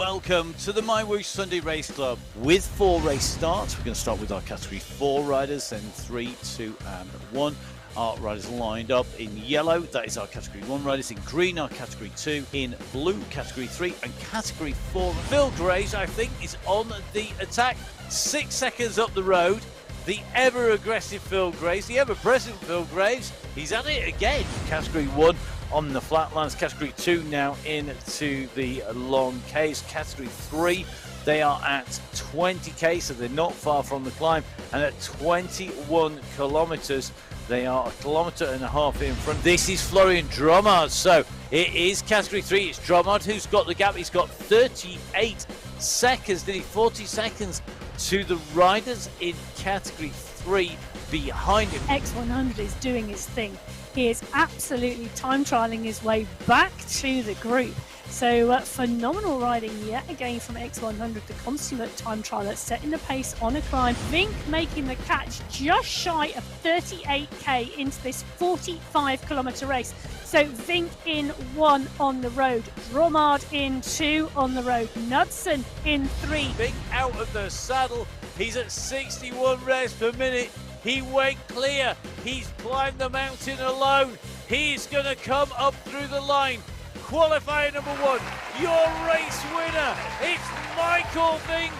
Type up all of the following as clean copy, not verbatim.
Welcome to the MyWhoosh Sunday Race Club with 4 race starts. We're going to start with our Category 4 riders, then 3, 2 and 1. Our riders lined up in yellow, that is our Category 1 riders. In green, our Category 2. In blue, Category 3. And Category 4, Phil Graves, I think, is on the attack. 6 seconds up the road. The ever-aggressive Phil Graves, the ever-present Phil Graves. He's at it again. Category 1 on the flatlands. Category 2 now into the long Ks. Category 3, they are at 20k, so they're not far from the climb. And at 21 kilometres, they are 1.5 kilometres in front. This is Florian Dromard. So it is Category 3. It's Dromard who's got the gap. He's got 38 seconds, nearly 40 seconds to the riders in Category 3 behind him. X100 is doing his thing. He is absolutely time trialling his way back to the group. So phenomenal riding yet again from X100, the consummate time trialer, setting the pace on a climb. Vink making the catch just shy of 38k into this 45-kilometre race. So Vink in 1 on the road, Dromard in 2 on the road, Knudsen in 3. Vink out of the saddle. He's at 61 revs per minute. He went clear. He's climbed the mountain alone. He's going to come up through the line. Qualifier number 1, your race winner. It's Michael Vink.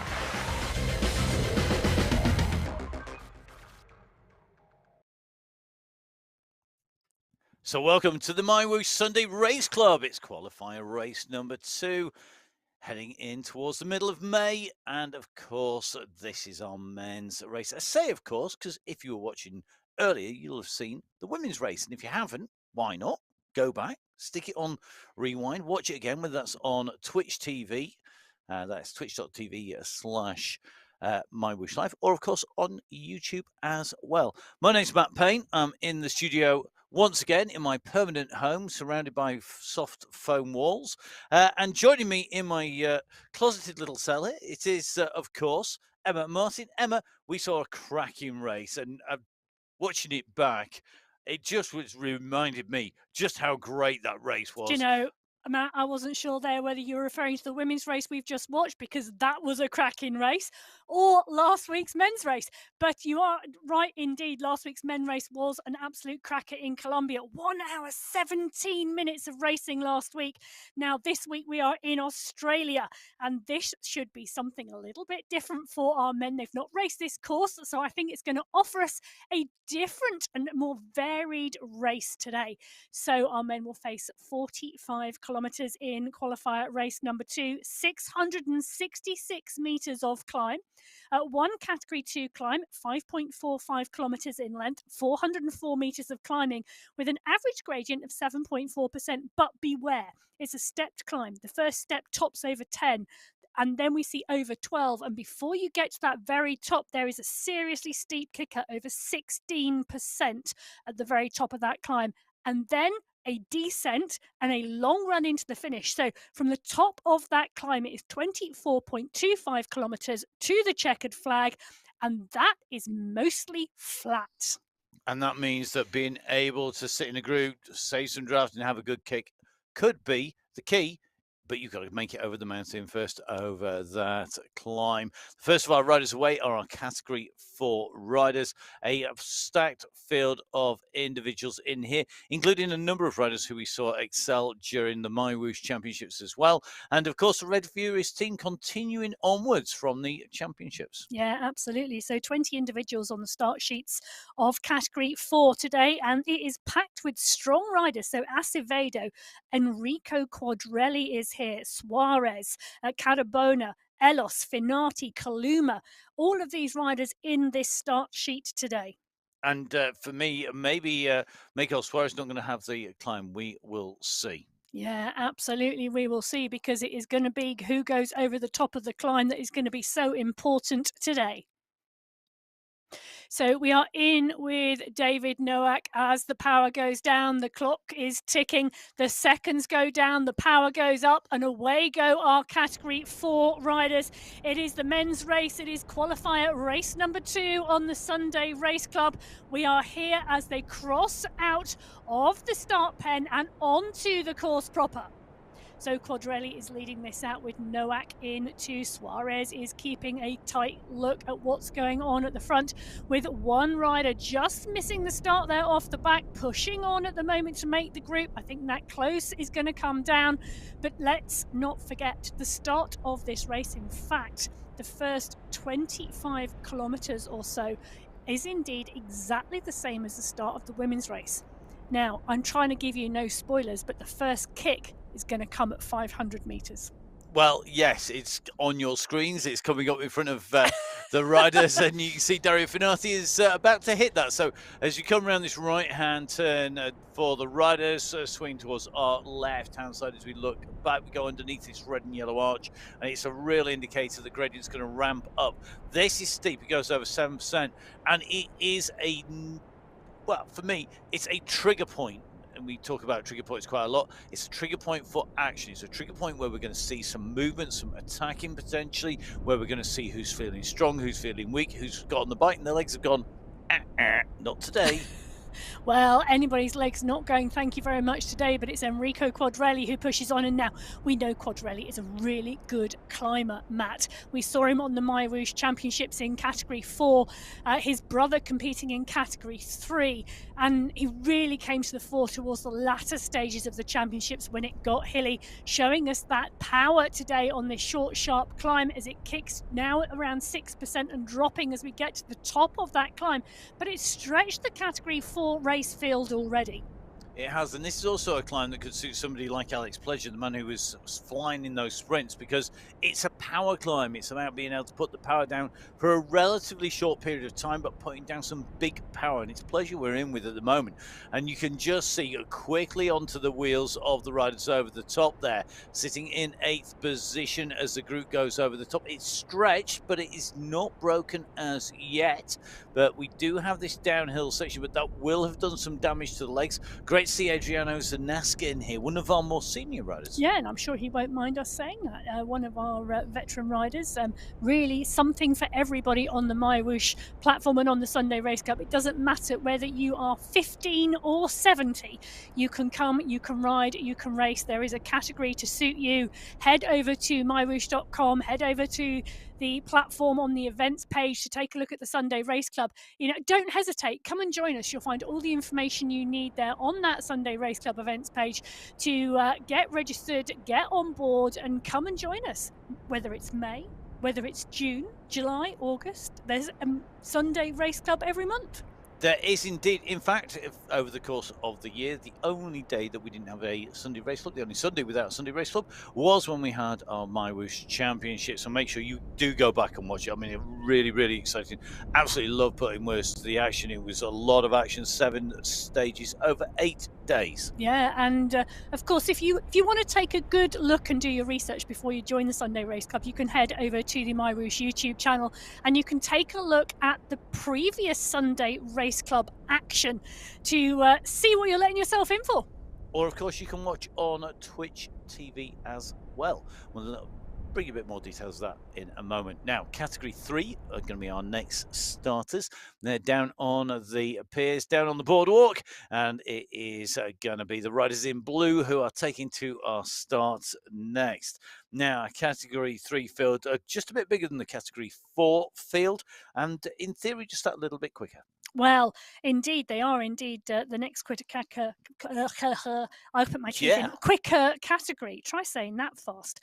So welcome to the MyWhoosh Sunday Race Club. It's qualifier race number 2, heading in towards the middle of May. And of course, this is our men's race. I say of course, because if you were watching earlier, you'll have seen the women's race. And if you haven't, why not? Go back, stick it on rewind, watch it again, whether that's on Twitch TV, that's twitch.tv/MyWhoosh Live, or of course on YouTube as well. My name's Matt Payne. I'm in the studio once again in my permanent home, surrounded by soft foam walls, and joining me in my closeted little cellar, it is, of course, Emma Martin. Emma, we saw a cracking race, and watching it back, it just reminded me just how great that race was. Do you know, Matt, I wasn't sure there whether you were referring to the women's race we've just watched, because that was a cracking race, or last week's men's race. But you are right indeed. Last week's men's race was an absolute cracker in Colombia. 1 hour, 17 minutes of racing last week. Now, this week we are in Australia, and this should be something a little bit different for our men. They've not raced this course, so I think it's going to offer us a different and more varied race today. So our men will face 45 kilometres in qualifier race number 2, 666 metres of climb. One Category 2 climb, 5.45 kilometres in length, 404 metres of climbing with an average gradient of 7.4%. But beware, it's a stepped climb. The first step tops over 10. And then we see over 12. And before you get to that very top, there is a seriously steep kicker, over 16% at the very top of that climb. And then a descent and a long run into the finish. So from the top of that climb, it is 24.25 kilometres to the checkered flag. And that is mostly flat. And that means that being able to sit in a group, save some draft and have a good kick could be the key. But you've got to make it over the mountain first, over that climb. The first of our riders away are our Category 4 riders. A stacked field of individuals in here, including a number of riders who we saw excel during the MyWhoosh Championships as well. And of course, the Red Furious team continuing onwards from the championships. Yeah, absolutely. So 20 individuals on the start sheets of Category 4 today, and it is packed with strong riders. So Acevedo, Enrico Quadrelli is here, Suarez, Carabona, Elos, Finati, Kaluma, all of these riders in this start sheet today. And for me, maybe Miguel Suarez not going to have the climb. We will see. Yeah, absolutely. We will see, because it is going to be who goes over the top of the climb that is going to be so important today. So we are in with David Nowak as the power goes down, the clock is ticking, the seconds go down, the power goes up, and away go our Category 4 riders. It is the men's race. It is qualifier race number 2 on the Sunday Race Club. We are here as they cross out of the start pen and onto the course proper. So Quadrelli is leading this out with Nowak in two. Suarez is keeping a tight look at what's going on at the front, with one rider just missing the start there off the back, pushing on at the moment to make the group. I think that close is going to come down, but let's not forget the start of this race. In fact, the first 25 kilometers or so is indeed exactly the same as the start of the women's race. Now, I'm trying to give you no spoilers, but the first kick is going to come at 500 meters. Well, yes, it's on your screens. It's coming up in front of the riders, and you can see Dario Finati is about to hit that. So as you come around this right-hand turn for the riders, swing towards our left-hand side as we look back, we go underneath this red and yellow arch, and it's a real indicator the gradient's going to ramp up. This is steep. It goes over 7%, and it is well, for me, it's a trigger point. And we talk about trigger points quite a lot. It's a trigger point for action. It's a trigger point where we're going to see some movement, some attacking potentially, where we're going to see who's feeling strong, who's feeling weak, who's got on the bike, and their legs have gone, not today. Well, anybody's legs not going thank you very much today, but it's Enrico Quadrelli who pushes on, and now we know Quadrelli is a really good climber, Matt. We saw him on the MyWhoosh Championships in Category 4, his brother competing in Category 3, and he really came to the fore towards the latter stages of the championships when it got hilly, showing us that power today on this short, sharp climb as it kicks now at around 6% and dropping as we get to the top of that climb. But it's stretched the Category 4 race field already. It has, and this is also a climb that could suit somebody like Alex Pleasure, the man who was flying in those sprints, because it's a power climb. It's about being able to put the power down for a relatively short period of time, but putting down some big power, and it's Pleasure we're in with at the moment. And you can just see quickly onto the wheels of the riders over the top there, sitting in 8th position as the group goes over the top. It's stretched, but it is not broken as yet. But we do have this downhill section, but that will have done some damage to the legs. Great to see Adriano Zanaska in here, one of our more senior riders. Yeah, and I'm sure he won't mind us saying that. One of our veteran riders. Really something for everybody on the MyWhoosh platform and on the Sunday Race Cup. It doesn't matter whether you are 15 or 70. You can come, you can ride, you can race. There is a category to suit you. Head over to mywhoosh.com, head over to the platform on the events page to take a look at the Sunday Race Club. You know, don't hesitate. Come and join us. You'll find all the information you need there on that Sunday Race Club events page to get registered, get on board, and come and join us. Whether it's May, whether it's June, July, August, there's a Sunday Race Club every month. There is indeed. In fact, over the course of the year, the only day that we didn't have a Sunday Race Club, the only Sunday without a Sunday Race Club, was when we had our MyWhoosh Championship. So make sure you do go back and watch it. I mean, really, really exciting. Absolutely love putting words to the action. It was a lot of action, 7 stages over 8 days. Yeah, and of course, if you want to take a good look and do your research before you join the Sunday Race Club, you can head over to the MyWhoosh YouTube channel and you can take a look at the previous Sunday Race Club action to see what you're letting yourself in for. Or, of course, you can watch on Twitch TV as well. We'll bring you a bit more details of that in a moment. Now, Category 3 are going to be our next starters. They're down on the piers, down on the boardwalk, and it is going to be the riders in blue who are taking to our starts next. Now, Category 3 field just a bit bigger than the Category 4 field, and in theory, just that little bit quicker. Well, indeed, they are indeed the next quicker. I put my teeth in. Quicker category. Try saying that fast.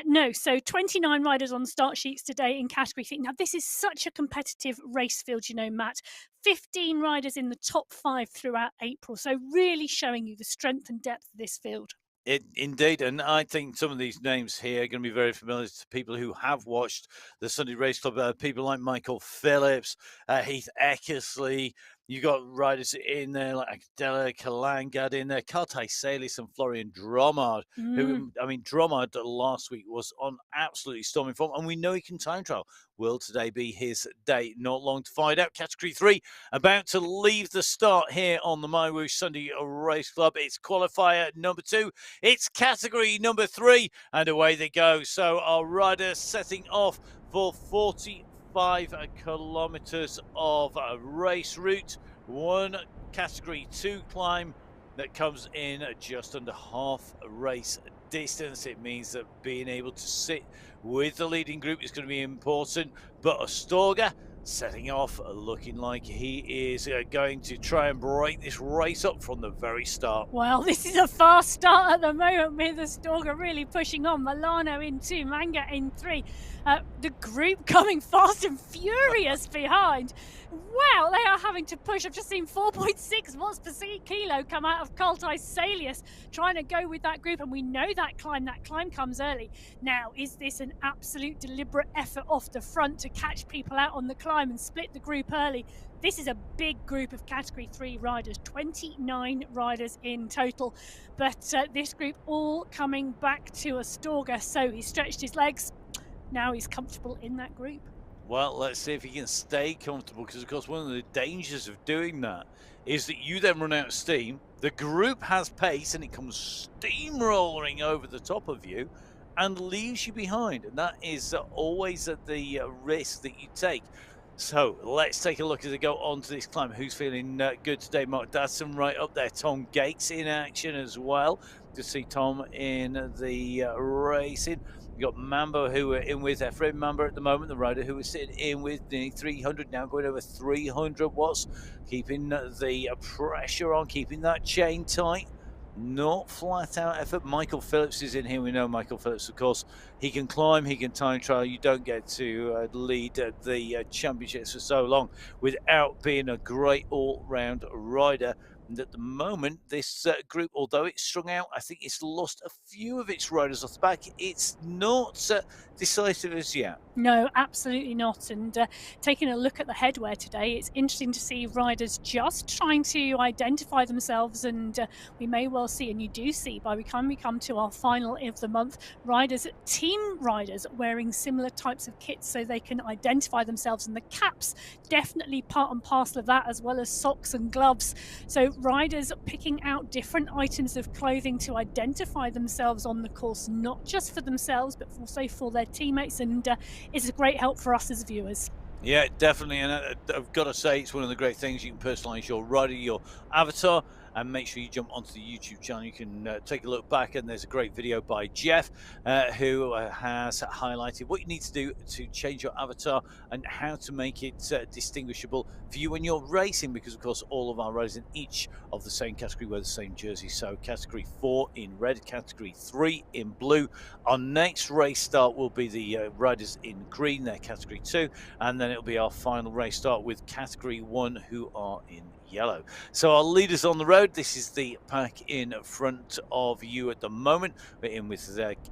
No, so 29 riders on the start sheets today in Category 3. Now, this is such a competitive race field, you know, Matt. 15 riders in the top 5 throughout April. So really showing you the strength and depth of this field. Indeed, and I think some of these names here are going to be very familiar to people who have watched the Sunday Race Club. People like Michael Phillips, Heath Eckersley. You got riders in there like Adela Kalangad in there, Kartai Salis and Florian Dromard, who, I mean, Dromard last week was on absolutely storming form, and we know he can time trial. Will today be his day? Not long to find out. Category 3 about to leave the start here on the MyWhoosh Sunday Race Club. It's qualifier number 2. It's category number 3, and away they go. So our riders setting off for 45 kilometers of race route. One Category 2 climb that comes in just under half a race distance. It means that being able to sit with the leading group is going to be important. But Astorga setting off, looking like he is going to try and break this race up from the very start. Well, this is a fast start at the moment with Astorga really pushing on. Milano in 2, Manga in 3. The group coming fast and furious behind. Wow, they are having to push. I've just seen 4.6 watts per kilo come out of Coltai Salius trying to go with that group, and we know that climb comes early. Now, is this an absolute deliberate effort off the front to catch people out on the climb and split the group early? This is a big group of Category 3 riders, 29 riders in total. But this group all coming back to Astorga, so he stretched his legs. Now he's comfortable in that group. Well, let's see if he can stay comfortable, because, of course, one of the dangers of doing that is that you then run out of steam. The group has pace, and it comes steamrolling over the top of you and leaves you behind. And that is always at the risk that you take. So let's take a look as they go on to this climb. Who's feeling good today? Mark Dadson right up there. Tom Gates in action as well. To see Tom in the racing. We've got Mambo, who we're in with, Ephraim Mambo at the moment, the rider who was sitting in with nearly 300, now going over 300 watts, keeping the pressure on, keeping that chain tight. Not flat out effort. Michael Phillips is in here. We know Michael Phillips, of course. He can climb, he can time trial. You don't get to lead the championships for so long without being a great all-round rider. And at the moment, this group, although it's strung out, I think it's lost a few of its riders off the back. It's not decisive as yet. No, absolutely not. And taking a look at the headwear today, it's interesting to see riders just trying to identify themselves. And we may well see, and you do see by the time we come to our final of the month, team riders wearing similar types of kits so they can identify themselves. And the caps definitely part and parcel of that, as well as socks and gloves. So riders picking out different items of clothing to identify themselves on the course, not just for themselves, but also for their teammates. And it's a great help for us as viewers. Yeah, definitely. And I've got to say, it's one of the great things. You can personalize your rider, your avatar, and make sure you jump onto the YouTube channel. You can take a look back, and there's a great video by Jeff who has highlighted what you need to do to change your avatar and how to make it distinguishable for you when you're racing, because of course all of our riders in each of the same category wear the same jersey. So category 4 in red, category 3 in blue. Our next race start will be the riders in green, their category 2, and then it'll be our final race start with category 1 who are in yellow. So our leaders on the road, this is the pack in front of you at the moment. We're in with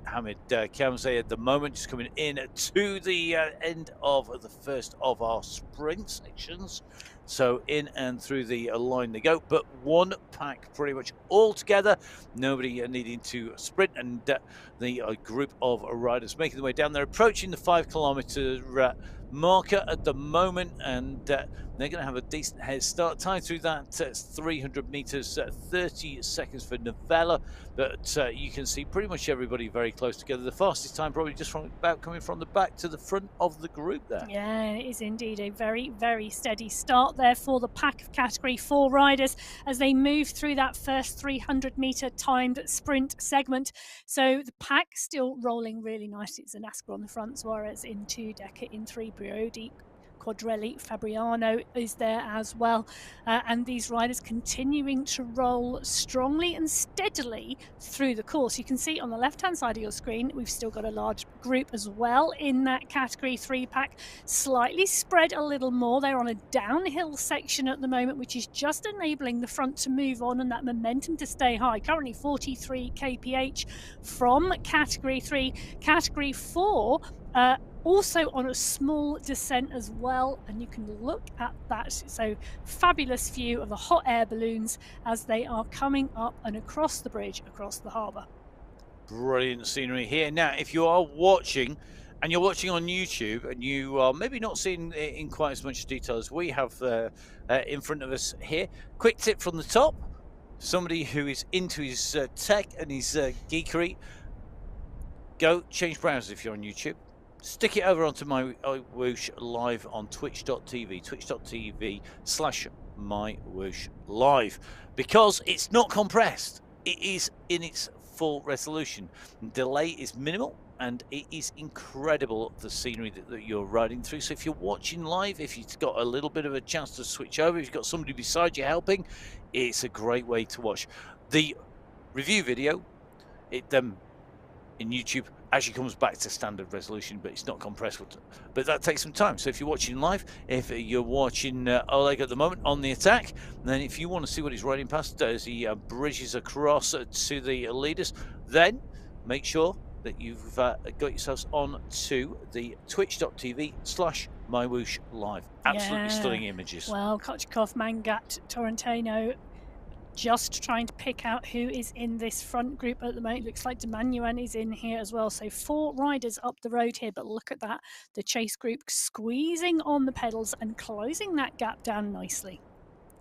Hamid Kamzeh at the moment, just coming in to the end of the first of our sprint sections. So in and through the line they go, but one pack pretty much all together, nobody needing to sprint, and the group of riders making their way down. They're approaching the 5 kilometer marker at the moment, and they're going to have a decent head start. Time through that 300 meters, 30 seconds for Novella, but you can see pretty much everybody very close together. The fastest time probably just from about coming from the back to the front of the group there. Yeah, it is indeed a very, very steady start there for the pack of category 4 riders as they move through that first 300 meter timed sprint segment. So the pack still rolling really nicely. It's Zanasca on the front, Suarez in 2, Decker in 3, Briodi, Quadrelli, Fabriano is there as well, and these riders continuing to roll strongly and steadily through the course. You can see on the left hand side of your screen we've still got a large group as well in that category 3 pack, slightly spread a little more. They're on a downhill section at the moment, which is just enabling the front to move on and that momentum to stay high. Currently 43 kph from category 3. Category 4 also on a small descent as well, and you can look at that. So fabulous view of the hot air balloons as they are coming up and across the bridge, across the harbour. Brilliant scenery here. Now, if you are watching, and you're watching on YouTube, and you are maybe not seeing it in quite as much detail as we have in front of us here, quick tip from the top. Somebody who is into his tech and his geekery, go change browsers if you're on YouTube. Stick it over onto MyWhoosh live on twitch.tv, twitch.tv/MyWhoosh live, because it's not compressed. It is in its full resolution. Delay is minimal, and it is incredible, the scenery that you're riding through. So if you're watching live, if you've got a little bit of a chance to switch over, if you've got somebody beside you helping, it's a great way to watch. The review video, it in YouTube actually comes back to standard resolution, but it's not compressed. But that takes some time. So if you're watching live, if you're watching Oleg at the moment on the attack, then if you want to see what he's riding past as he bridges across to the leaders, then make sure that you've got yourselves on to the twitch.tv/MyWhoosh live. Absolutely stunning images. Well, Kochikov, Mangat, Torrentino, just trying to pick out who is in this front group at the moment. Looks like Demanuan is in here as well. So 4 riders up the road here, but look at that. The chase group squeezing on the pedals and closing that gap down nicely.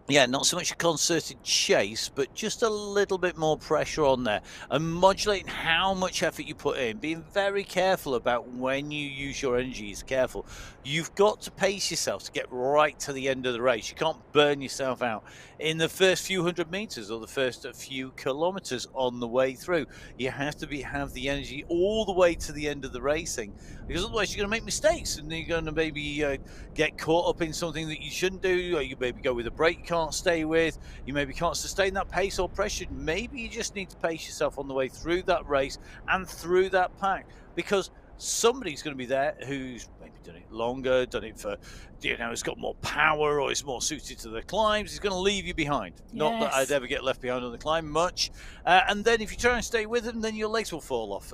Yeah, not so much a concerted chase, but just a little bit more pressure on there and modulating how much effort you put in, being very careful about when you use your energies. Careful. You've got to pace yourself to get right to the end of the race. You can't burn yourself out in the first few hundred meters or the first few kilometers on the way through. You have to have the energy all the way to the end of the racing, because otherwise you're going to make mistakes and you're going to maybe get caught up in something that you shouldn't do, or you maybe go with a brake you can't stay with, you maybe can't sustain that pace or pressure. Maybe you just need to pace yourself on the way through that race and through that pack, because somebody's going to be there who's maybe done it longer, done it for, has got more power or is more suited to the climbs. He's going to leave you behind. Yes. Not that I'd ever get left behind on the climb much. And then if you try and stay with him, then your legs will fall off,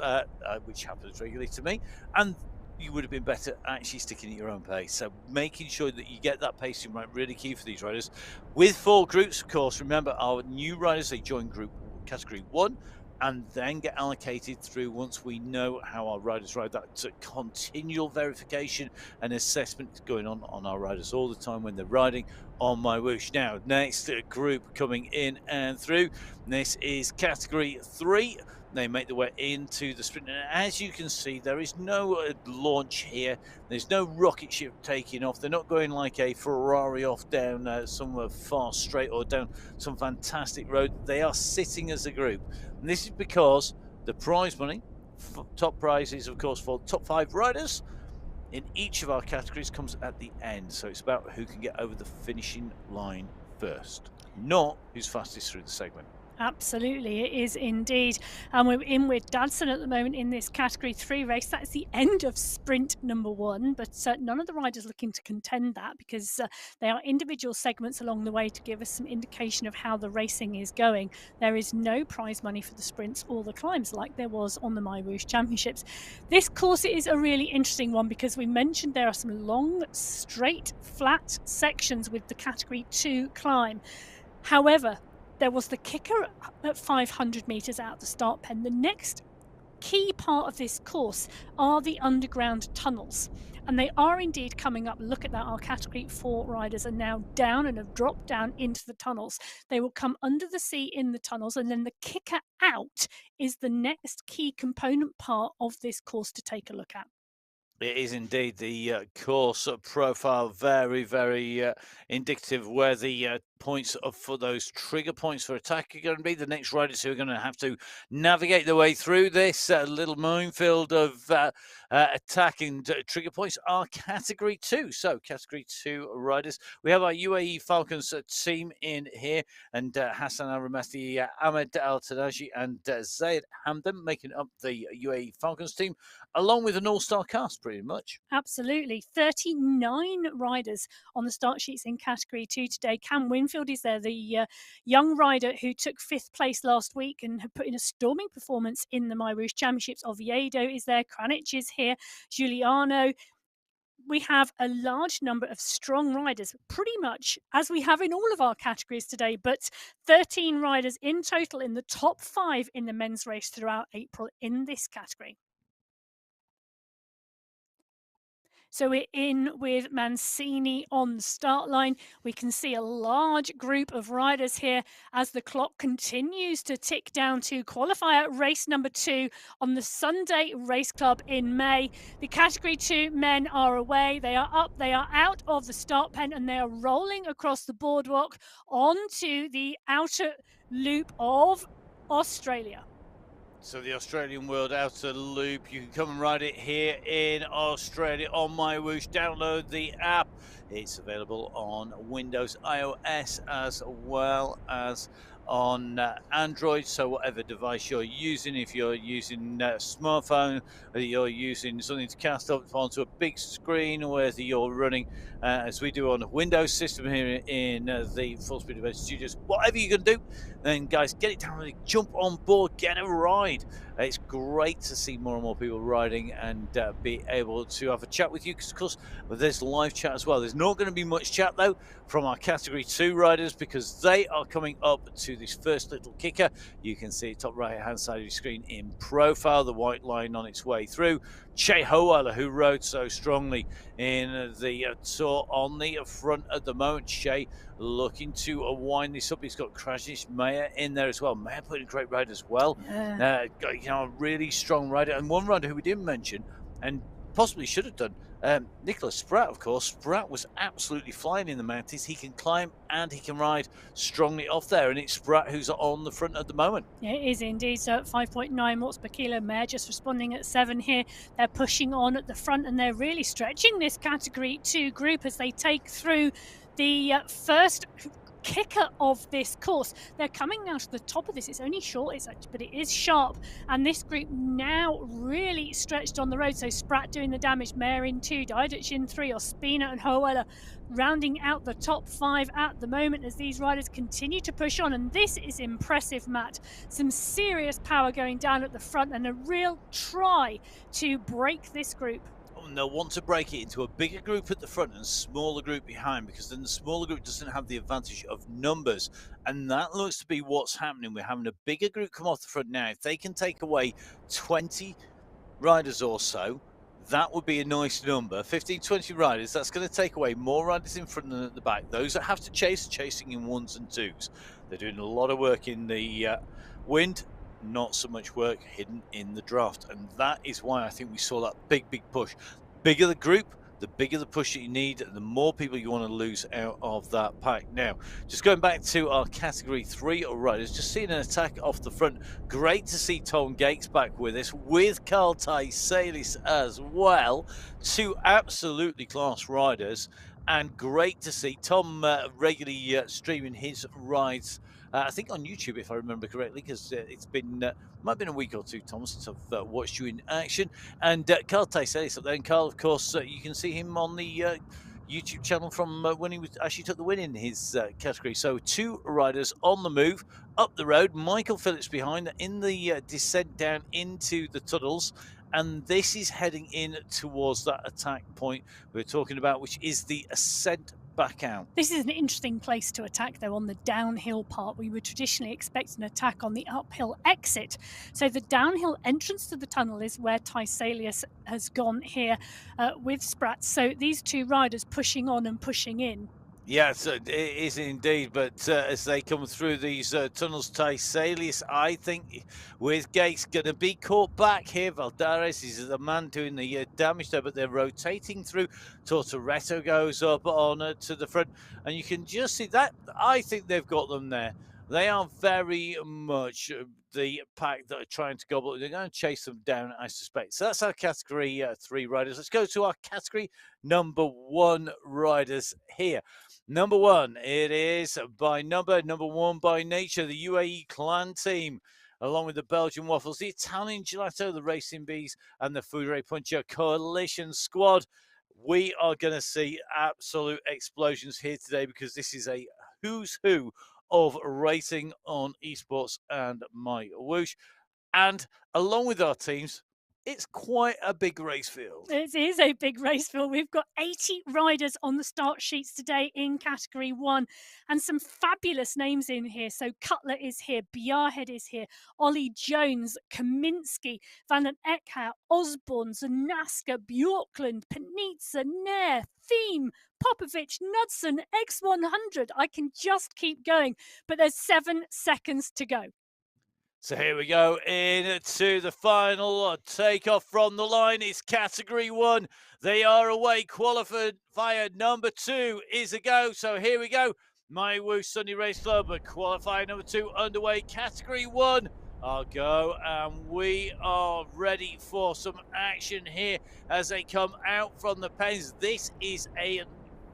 which happens regularly to me. And you would have been better actually sticking at your own pace. So making sure that you get that pacing right, really key for these riders. With 4 groups, of course, remember our new riders, they join group category 1 and then get allocated through once we know how our riders ride. That's a continual verification and assessment going on our riders all the time when they're riding on MyWhoosh. Now, next group coming in and through, this is category 3. They make their way into the sprint, and as you can see, there is no launch here. There's no rocket ship taking off. They're not going like a Ferrari off down somewhere far straight or down some fantastic road. They are sitting as a group, and this is because the prize money, top prizes, of course, for top 5 riders in each of our categories, comes at the end. So it's about who can get over the finishing line first, not who's fastest through the segment. Absolutely, it is indeed. And we're in with Dadson at the moment in this category 3 race. That's the end of sprint number 1, but none of the riders looking to contend that, because they are individual segments along the way to give us some indication of how the racing is going. There is no prize money for the sprints or the climbs like there was on the MyWhoosh Championships. This course is a really interesting one because we mentioned there are some long, straight, flat sections with the category 2 climb. However, there was the kicker at 500 metres out the start pen. The next key part of this course are the underground tunnels, and they are indeed coming up. Look at that, our category 4 riders are now down and have dropped down into the tunnels. They will come under the sea in the tunnels, and then the kicker out is the next key component part of this course to take a look at. It is indeed. The course profile very, very indicative where the points for those trigger points for attack are going to be. The next riders who are going to have to navigate their way through this little minefield of attack and trigger points are category 2. So category 2 riders. We have our UAE Falcons team in here, and Hassan Al-Ramathi, Ahmed Al-Tanaji and Zayed Hamdan making up the UAE Falcons team, along with an all-star cast pretty much. Absolutely. 39 riders on the start sheets in category 2 today. Cam Winfield is there, the young rider who took 5th place last week and had put in a storming performance in the MyWhoosh Championships. Oviedo is there, Kranich is here, Giuliano. We have a large number of strong riders, pretty much as we have in all of our categories today, but 13 riders in total in the top 5 in the men's race throughout April in this category. So we're in with Mancini on the start line. We can see a large group of riders here as the clock continues to tick down to qualifier race number 2 on the Sunday Race Club in May. The category 2 men are away. They are up, they are out of the start pen, and they are rolling across the boardwalk onto the outer loop of Australia. So the Australian World Outer Loop, you can come and ride it here in Australia on MyWhoosh. Download the app. It's available on Windows, iOS, as well as on Android. So whatever device you're using, if you're using a smartphone, whether you're using something to cast up onto a big screen, or whether you're running, as we do on a Windows system here in the Full Speed Event Studios, whatever you can do, then guys, get it down, jump on board, get a ride. It's great to see more and more people riding and be able to have a chat with you, because of course there's live chat as well. There's not going to be much chat though from our Category 2 riders, because they are coming up to this first little kicker. You can see top right hand side of your screen in profile, the white line on its way through. Che Howala, who rode so strongly in the tour, on the front at the moment. Che looking to wind this up. He's got Krajnish Meyer in there as well. Meyer put in a great ride as well. Yeah. A really strong rider. And one rider who we didn't mention, and possibly should have done, Nicholas Spratt, of course. Spratt was absolutely flying in the mountains. He can climb and he can ride strongly off there, and it's Spratt who's on the front at the moment. Yeah, it is indeed. So at 5.9 watts per kilo, Mare just responding at 7 here. They're pushing on at the front, and they're really stretching this Category 2 group as they take through the first kicker of this course. They're coming now to the top of this. It's only short, but it is sharp, and this group now really stretched on the road. So Spratt doing the damage, Mare in 2, Didic in 3, Ospina and Hoella rounding out the top 5 at the moment as these riders continue to push on. And this is impressive, Matt. Some serious power going down at the front and a real try to break this group. And they'll want to break it into a bigger group at the front and a smaller group behind, because then the smaller group doesn't have the advantage of numbers. And that looks to be what's happening. We're having a bigger group come off the front now. If they can take away 20 riders or so, that would be a nice number. 15, 20 riders, that's going to take away more riders in front than at the back. Those that have to chase, chasing in 1s and 2s. They're doing a lot of work in the wind, not so much work hidden in the draft, and that is why I think we saw that big push. Bigger the group, the bigger the push that you need, the more people you want to lose out of that pack. Now, just going back to our Category 3 riders, just seeing an attack off the front. Great to see Tom Gates back with us, with Carl Salis as well. 2 absolutely class riders, and great to see Tom regularly streaming his rides, I think on YouTube, if I remember correctly, because it's been might have been a week or two, Tom, since I've watched you in action. And Carl Salis up there, and Carl, of course, you can see him on the YouTube channel from when he actually took the win in his category. So 2 riders on the move up the road. Michael Phillips behind in the descent down into the tunnels. And this is heading in towards that attack point we're talking about, which is the ascent back out. This is an interesting place to attack, though. On the downhill part, we would traditionally expect an attack on the uphill exit. So the downhill entrance to the tunnel is where Thysalius has gone here with Spratt. So these 2 riders pushing on and pushing in. Yes, it is indeed. But as they come through these tunnels, Thysalius, I think, with Gates, going to be caught back here. Valdares is the man doing the damage there, but they're rotating through. Tortoretto goes up on to the front, and you can just see that. I think they've got them there. They are very much the pack that are trying to gobble. They're going to chase them down, I suspect. So that's our Category 3 riders. Let's go to our Category number 1 riders here. Number 1, it is by number 1 by nature, the UAE Clan team, along with the Belgian Waffles, the Italian Gelato, the Racing Bees, and the Foudre Puncher Coalition Squad. We are going to see absolute explosions here today, because this is a who's who of racing on esports and MyWhoosh. And along with our teams, it's quite a big race field. It is a big race field. We've got 80 riders on the start sheets today in Category 1, and some fabulous names in here. So Cutler is here, Bjarhead is here, Ollie Jones, Kaminsky, Van den Eckhout, Osborne, Zanaska, Bjorkland, Panitza, Nair, Theme, Popovic, Knudsen, X100. I can just keep going, but there's 7 seconds to go. So here we go into the final takeoff from the line. It's Category 1. They are away. Qualifier number 2 is a go. So here we go. MyWhoosh Sunday Race Club, qualifier number 2 underway. Category 1 I'll go, and we are ready for some action here as they come out from the pens. This is a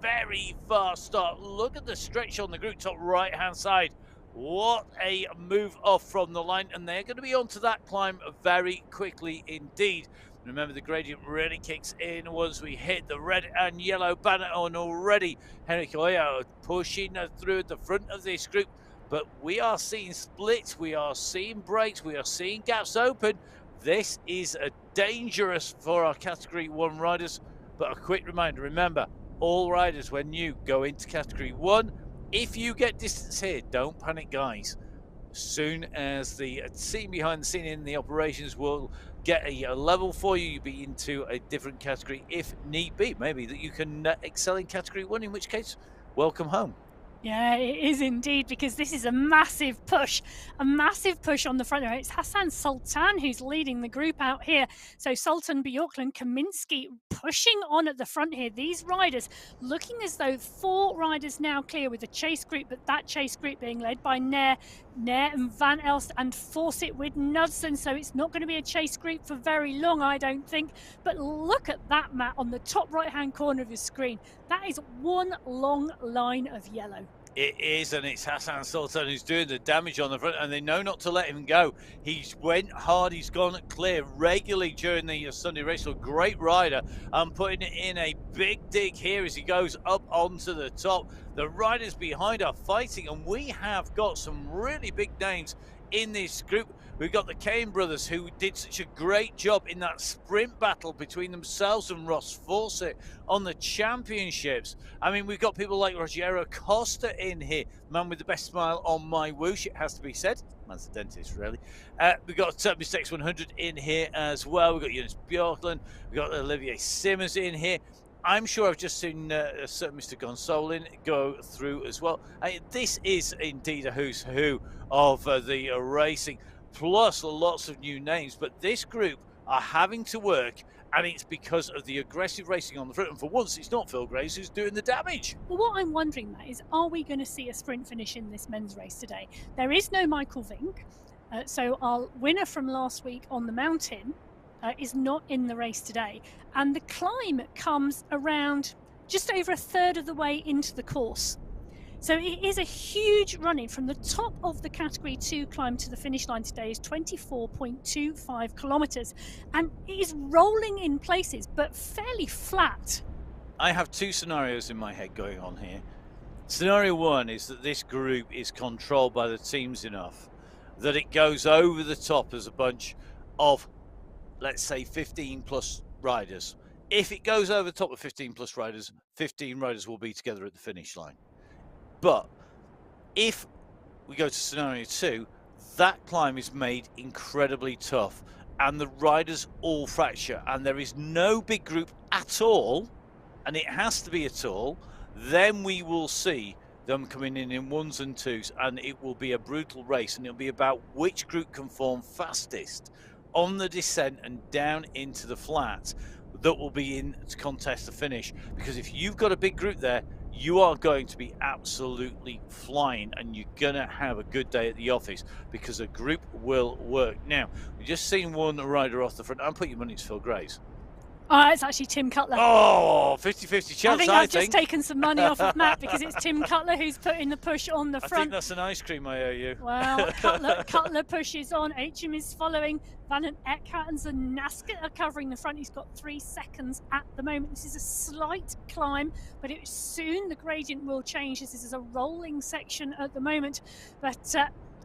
very fast start. Look at the stretch on the group top right hand side. What a move off from the line, and they're going to be onto that climb very quickly indeed. Remember, the gradient really kicks in once we hit the red and yellow banner, and already Henrik Oya pushing through at the front of this group. But we are seeing splits, we are seeing breaks, we are seeing gaps open. This is dangerous for our Category 1 riders. But a quick reminder, remember, all riders, when you go into Category 1, if you get distance here, don't panic, guys. As soon as the team behind the scene in the operations will get a level for you, you'll be into a different category if need be. Maybe that you can excel in Category 1, in which case, welcome home. Yeah, it is indeed, because this is a massive push on the front row. It's Hassan Sultan who's leading the group out here. So Sultan, Bjorklund, Kaminski pushing on at the front here. These riders looking as though 4 riders now clear with the chase group, but that chase group being led by Nair and Van Elst and Fawcett with Knudsen. So it's not going to be a chase group for very long, I don't think. But look at that, Matt, on the top right-hand corner of your screen. That is one long line of yellow. It is, and it's Hassan Sultan who's doing the damage on the front, and they know not to let him go. He's went hard, he's gone clear regularly during the Sunday race. So great rider, and putting it in a big dig here as he goes up onto the top. The riders behind are fighting, and we have got some really big names in this group. We've got the Kane brothers, who did such a great job in that sprint battle between themselves and Ross Fawcett on the championships. I mean, we've got people like Rogero Costa in here, man with the best smile on MyWhoosh, it has to be said. Man's a dentist, really. We've got Mistakes 100 in here as well. We've got Jonas Bjorklund. We've got Olivier Simmers in here. I'm sure I've just seen certain Mr. Gonsolin go through as well. This is indeed a who's who of the racing, plus lots of new names. But this group are having to work, and it's because of the aggressive racing on the front. And for once, it's not Phil Graves who's doing the damage. Well, what I'm wondering, Matt, is are we going to see a sprint finish in this men's race today? There is no Michael Vink. So our winner from last week on the mountain is not in the race today. And the climb comes around just over a third of the way into the course. So it is a huge run-in. From the top of the Category 2 climb to the finish line today is 24.25 kilometres. And it is rolling in places, but fairly flat. I have 2 scenarios in my head going on here. Scenario 1 is that this group is controlled by the teams enough that it goes over the top as a bunch of, let's say, 15 plus riders. If it goes over the top of 15 plus riders, 15 riders will be together at the finish line. But if we go to scenario 2, that climb is made incredibly tough and the riders all fracture and there is no big group at all, and it has to be at all, then we will see them coming in 1s and 2s, and it will be a brutal race, and it'll be about which group can form fastest on the descent and down into the flat that will be in to contest the finish. Because if you've got a big group there, you are going to be absolutely flying, and you're gonna have a good day at the office because a group will work. Now, we've just seen one rider off the front. I'll put your money to Phil Graves. It's actually Tim Cutler. Oh, 50-50 chance, I think I've just taken some money off of Matt because it's Tim Cutler who's putting the push on the front. I think that's an ice cream I owe you. Well, Cutler pushes on. HM is following. Van den Eckhout and Zanaska are covering the front. He's got 3 seconds at the moment. This is a slight climb, but soon the gradient will change. This is a rolling section at the moment. But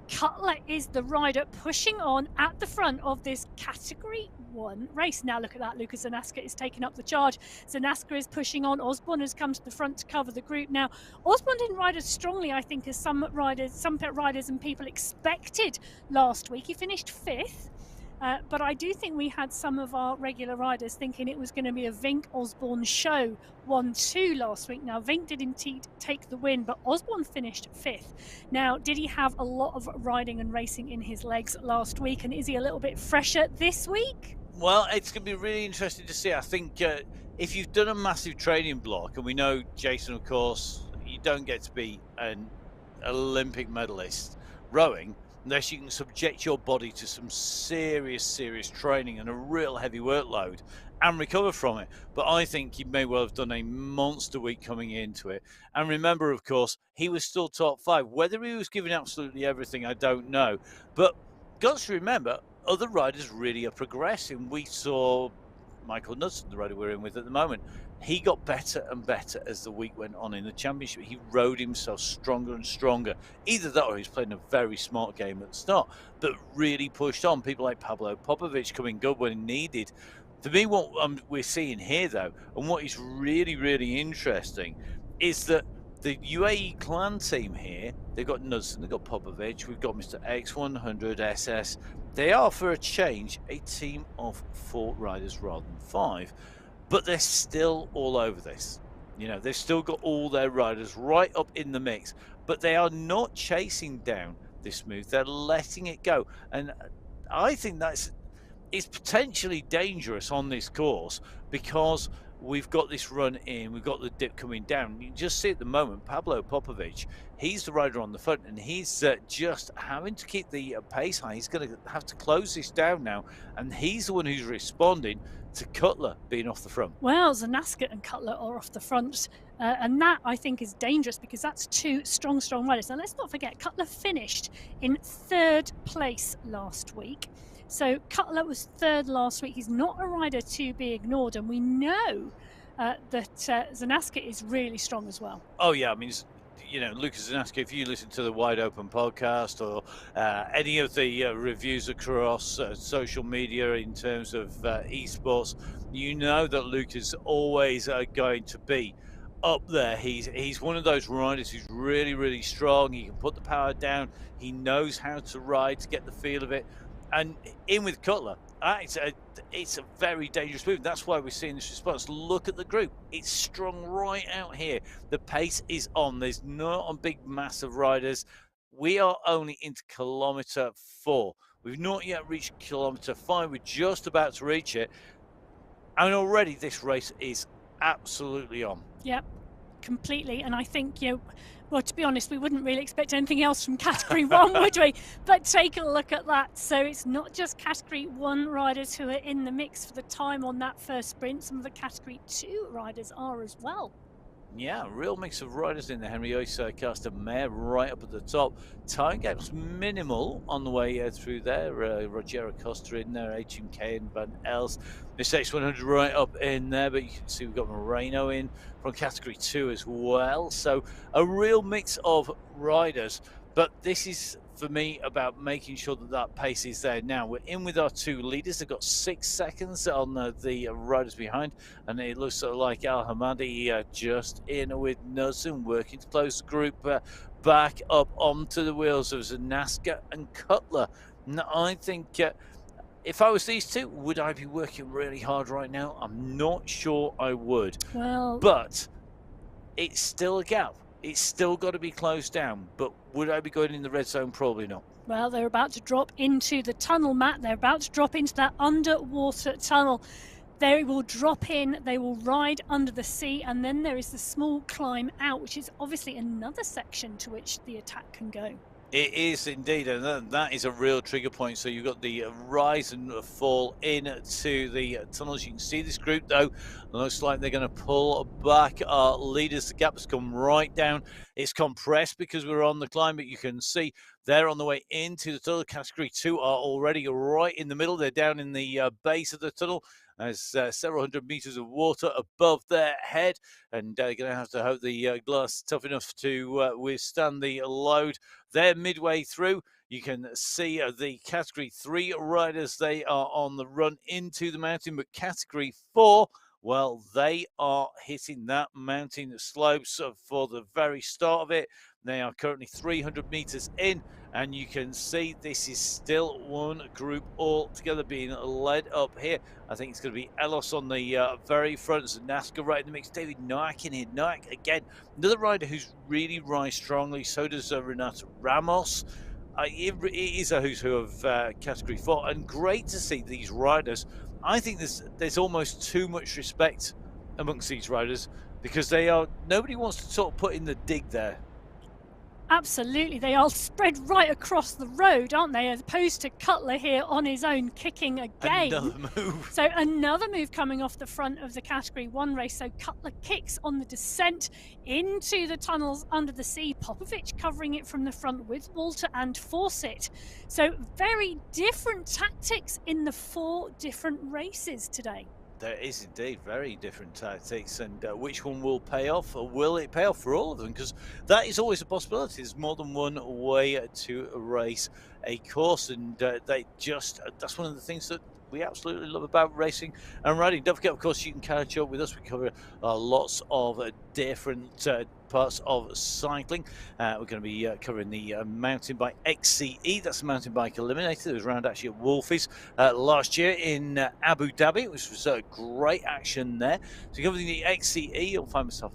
Cutler is the rider pushing on at the front of this Category 1 race. Now look at that, Lucas Zanaska is taking up the charge. Zanaska is pushing on. Osborne has come to the front to cover the group. Now, Osborne didn't ride as strongly, I think, as some riders and people expected last week. He finished 5th. But I do think we had some of our regular riders thinking it was going to be a Vink-Osborne show 1-2 last week. Now, Vink did indeed take the win, but Osborne finished 5th. Now, did he have a lot of riding and racing in his legs last week, and is he a little bit fresher this week? Well, it's going to be really interesting to see. I think if you've done a massive training block, and we know Jason, of course, you don't get to be an Olympic medalist rowing, unless you can subject your body to some serious training and a real heavy workload and recover from it. But I think he may well have done a monster week coming into it. And remember, of course, he was still top 5. Whether he was giving absolutely everything, I don't know. But got to remember, other riders really are progressing. We saw Michael Knudsen, the rider we're in with at the moment, he got better and better as the week went on in the championship. He rode himself stronger and stronger. Either that or he's playing a very smart game at the start, but really pushed on. People like Pablo Popovic coming good when needed. For me, what we're seeing here, though, and what is really interesting, is that the UAE clan team here, they've got Knudsen, they've got Popovic, we've got Mr. X100 SS. They are, for a change, a team of 4 riders rather than 5. But they're still all over this. You know, they've still got all their riders right up in the mix, but they are not chasing down this move. They're letting it go. And I think it's potentially dangerous on this course because we've got this run in, we've got the dip coming down. You just see at the moment, Pablo Popovic, he's the rider on the front, and he's just having to keep the pace high. He's going to have to close this down now, and he's the one who's responding to Cutler being off the front. Well, Zanaska and Cutler are off the front, and that I think is dangerous because that's 2 strong riders. Now let's not forget, Cutler finished in 3rd place last week. So Cutler was 3rd last week. He's not a rider to be ignored, and we know that Zanaska is really strong as well. Oh yeah, I mean, you know, Lucas Zanaska, if you listen to the Wide Open podcast or any of the reviews across social media in terms of esports, you know that Luke is always going to be up there. He's one of those riders who's really strong. He can put the power down. He knows how to ride to get the feel of it. And in with Cutler, it's a very dangerous move. That's why we're seeing this response. Look at the group. It's strung right out here. The pace is on. There's not a big mass of riders. We are only into kilometre 4. We've not yet reached kilometre 5. We're just about to reach it. And already this race is absolutely on. Yep, completely. And I think, you know, well, to be honest, we wouldn't really expect anything else from Category 1, would we? But take a look at that. So it's not just Category 1 riders who are in the mix for the time on that first sprint. Some of the Category 2 riders are as well. Yeah, real mix of riders in the Henry Oyster Caster Mare right up at the top. Time gaps minimal on the way through there. Rogero Costa in there, HMK and Van Els. This X100 right up in there, but you can see we've got Moreno in from Category 2 as well. So a real mix of riders, but this is, for me, about making sure that that pace is there. Now we're in with our 2 leaders. They've got 6 seconds on the riders behind, and it looks sort of like Al Hamadi just in with Knudsen, working to close the group back up onto the wheels of Zanaska and Cutler. Now, I think if I was these 2, would I be working really hard right now? I'm not sure I would. Well, but it's still a gap. It's still got to be closed down, but would I be going in the red zone? Probably not. Well, they're about to drop into the tunnel, Matt. They're about to drop into that underwater tunnel. They will drop in, they will ride under the sea, and then there is the small climb out, which is obviously another section to which the attack can go. It is indeed, and that is a real trigger point. So you've got the rise and fall into the tunnels. You can see this group, though, looks like they're going to pull back our leaders. The gap has come right down. It's compressed because we're on the climb, but you can see they're on the way into the tunnel. Category 2 are already right in the middle. They're down in the base of the tunnel. There's several hundred meters of water above their head, and they're going to have to hope the glass is tough enough to withstand the load. They're midway through. You can see the Category 3 riders. They are on the run into the mountain, but Category 4, well, they are hitting that mountain slopes for the very start of it. They are currently 300 meters in, and you can see this is still one group all together being led up here. I think it's going to be Elos on the very front, Zanaska right in the mix, David Noack in here. Noack, again, another rider who's really rise strongly. So does Renato Ramos. It is a who's who of Category 4, and great to see these riders. I think there's almost too much respect amongst these riders because nobody wants to sort of put in the dig there. Absolutely, they are spread right across the road, aren't they? As opposed to Cutler here on his own, kicking again. Another move. So another move coming off the front of the Category 1 race. So Cutler kicks on the descent into the tunnels under the sea. Popovic covering it from the front with Walter and Fawcett. So very different tactics in the 4 different races today. There is indeed very different tactics, and which one will pay off, or will it pay off for all of them? Because that is always a possibility. There's more than one way to race a course, and that's one of the things that we absolutely love about racing and riding. Don't forget, of course, you can catch up with us. We cover lots of different parts of cycling. We're going to be covering the mountain bike XCE. That's the mountain bike eliminator. It was around actually at Wolfies last year in Abu Dhabi, which was great action there. So covering the XCE, you'll find myself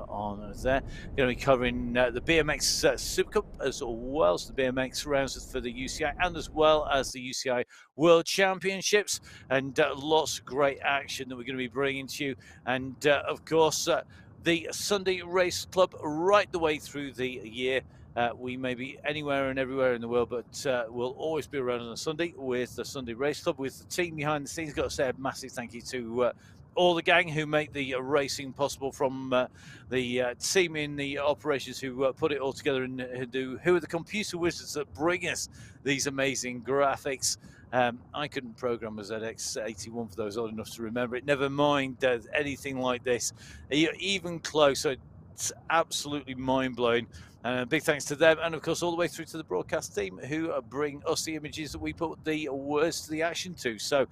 on there. Going to be covering the BMX Super Cup as well as the BMX rounds for the UCI, and as well as the UCI World Championships, and lots of great action that we're going to be bringing to you. And of course, the Sunday Race Club right the way through the year. We may be anywhere and everywhere in the world, but we'll always be around on a Sunday with the Sunday Race Club, with the team behind the scenes. Got to say a massive thank you to all the gang who make the racing possible, from the team in the operations who put it all together, and who are the computer wizards that bring us these amazing graphics. I couldn't program a ZX81 for those old enough to remember it. Never mind anything like this. You're even closer. It's absolutely mind-blowing. Big thanks to them, and of course all the way through to the broadcast team who bring us the images that we put the words to the action to. So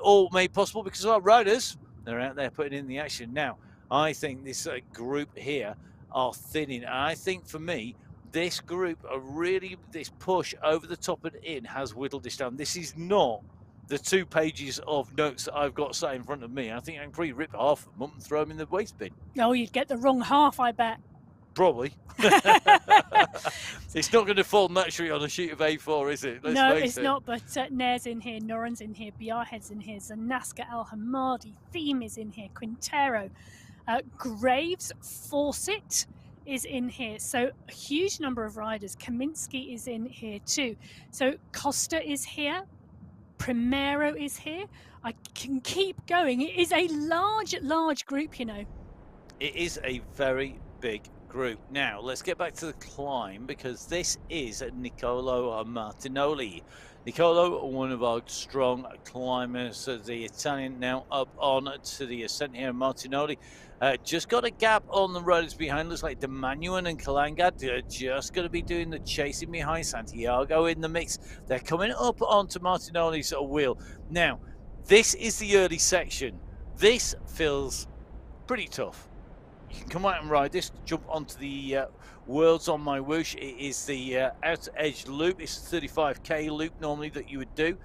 all made possible because of our riders. They're out there putting in the action. Now, I think this group here are thinning. And I think for me, this group are really, this push over the top and in has whittled this down. This is not the 2 pages of notes that I've got sat in front of me. I think I can probably rip half of them up and throw them in the waste bin. Oh, you'd get the wrong half, I bet. Probably. It's not going to fall naturally on a sheet of A4, is it? No, it's not, but Nair's in here, Noran's in here, Biarhead's in here, Zanaska, El Hamadi, Theme is in here, Quintero, Graves, Fawcett is in here. So a huge number of riders. Kaminsky is in here too. So Costa is here. Primero is here. I can keep going. It is a large group, you know. It is a very big group. Now, let's get back to the climb, because this is Nicolo Martinoli. Nicolo, one of our strong climbers, the Italian, now up on to the ascent here. Martinoli just got a gap on the riders behind. Looks like Demanuan and Kalangad are just going to be doing the chasing behind. Santiago in the mix. They're coming up onto Martinoli's wheel. Now, this is the early section. This feels pretty tough. You can come out and ride this, jump onto the Worlds on MyWhoosh. It is the outer edge loop. It's a 35k loop normally that you would do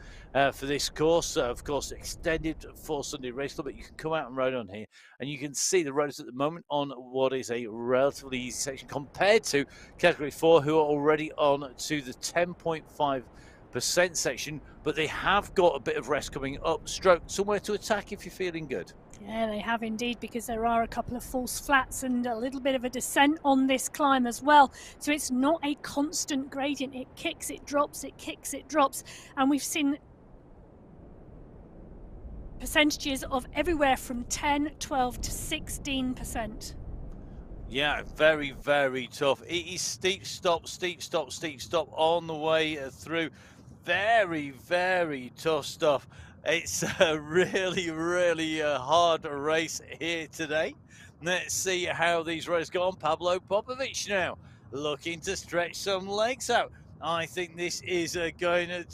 for this course. Of course, extended for Sunday Race Club, but you can come out and ride on here. And you can see the riders at the moment on what is a relatively easy section compared to Category 4, who are already on to the 10.5% section. But they have got a bit of rest coming up, stroke somewhere to attack if you're feeling good. Yeah, they have indeed, because there are a couple of false flats and a little bit of a descent on this climb as well. So it's not a constant gradient. It kicks, it drops, it kicks, it drops. And we've seen percentages of everywhere from 10, 12 to 16%. Yeah, very, very tough. It is steep stop, steep stop, steep stop on the way through. Very, very tough stuff. It's a really, really hard race here today. Let's see how these riders go on. Pablo Popovic now looking to stretch some legs out. I think this is going to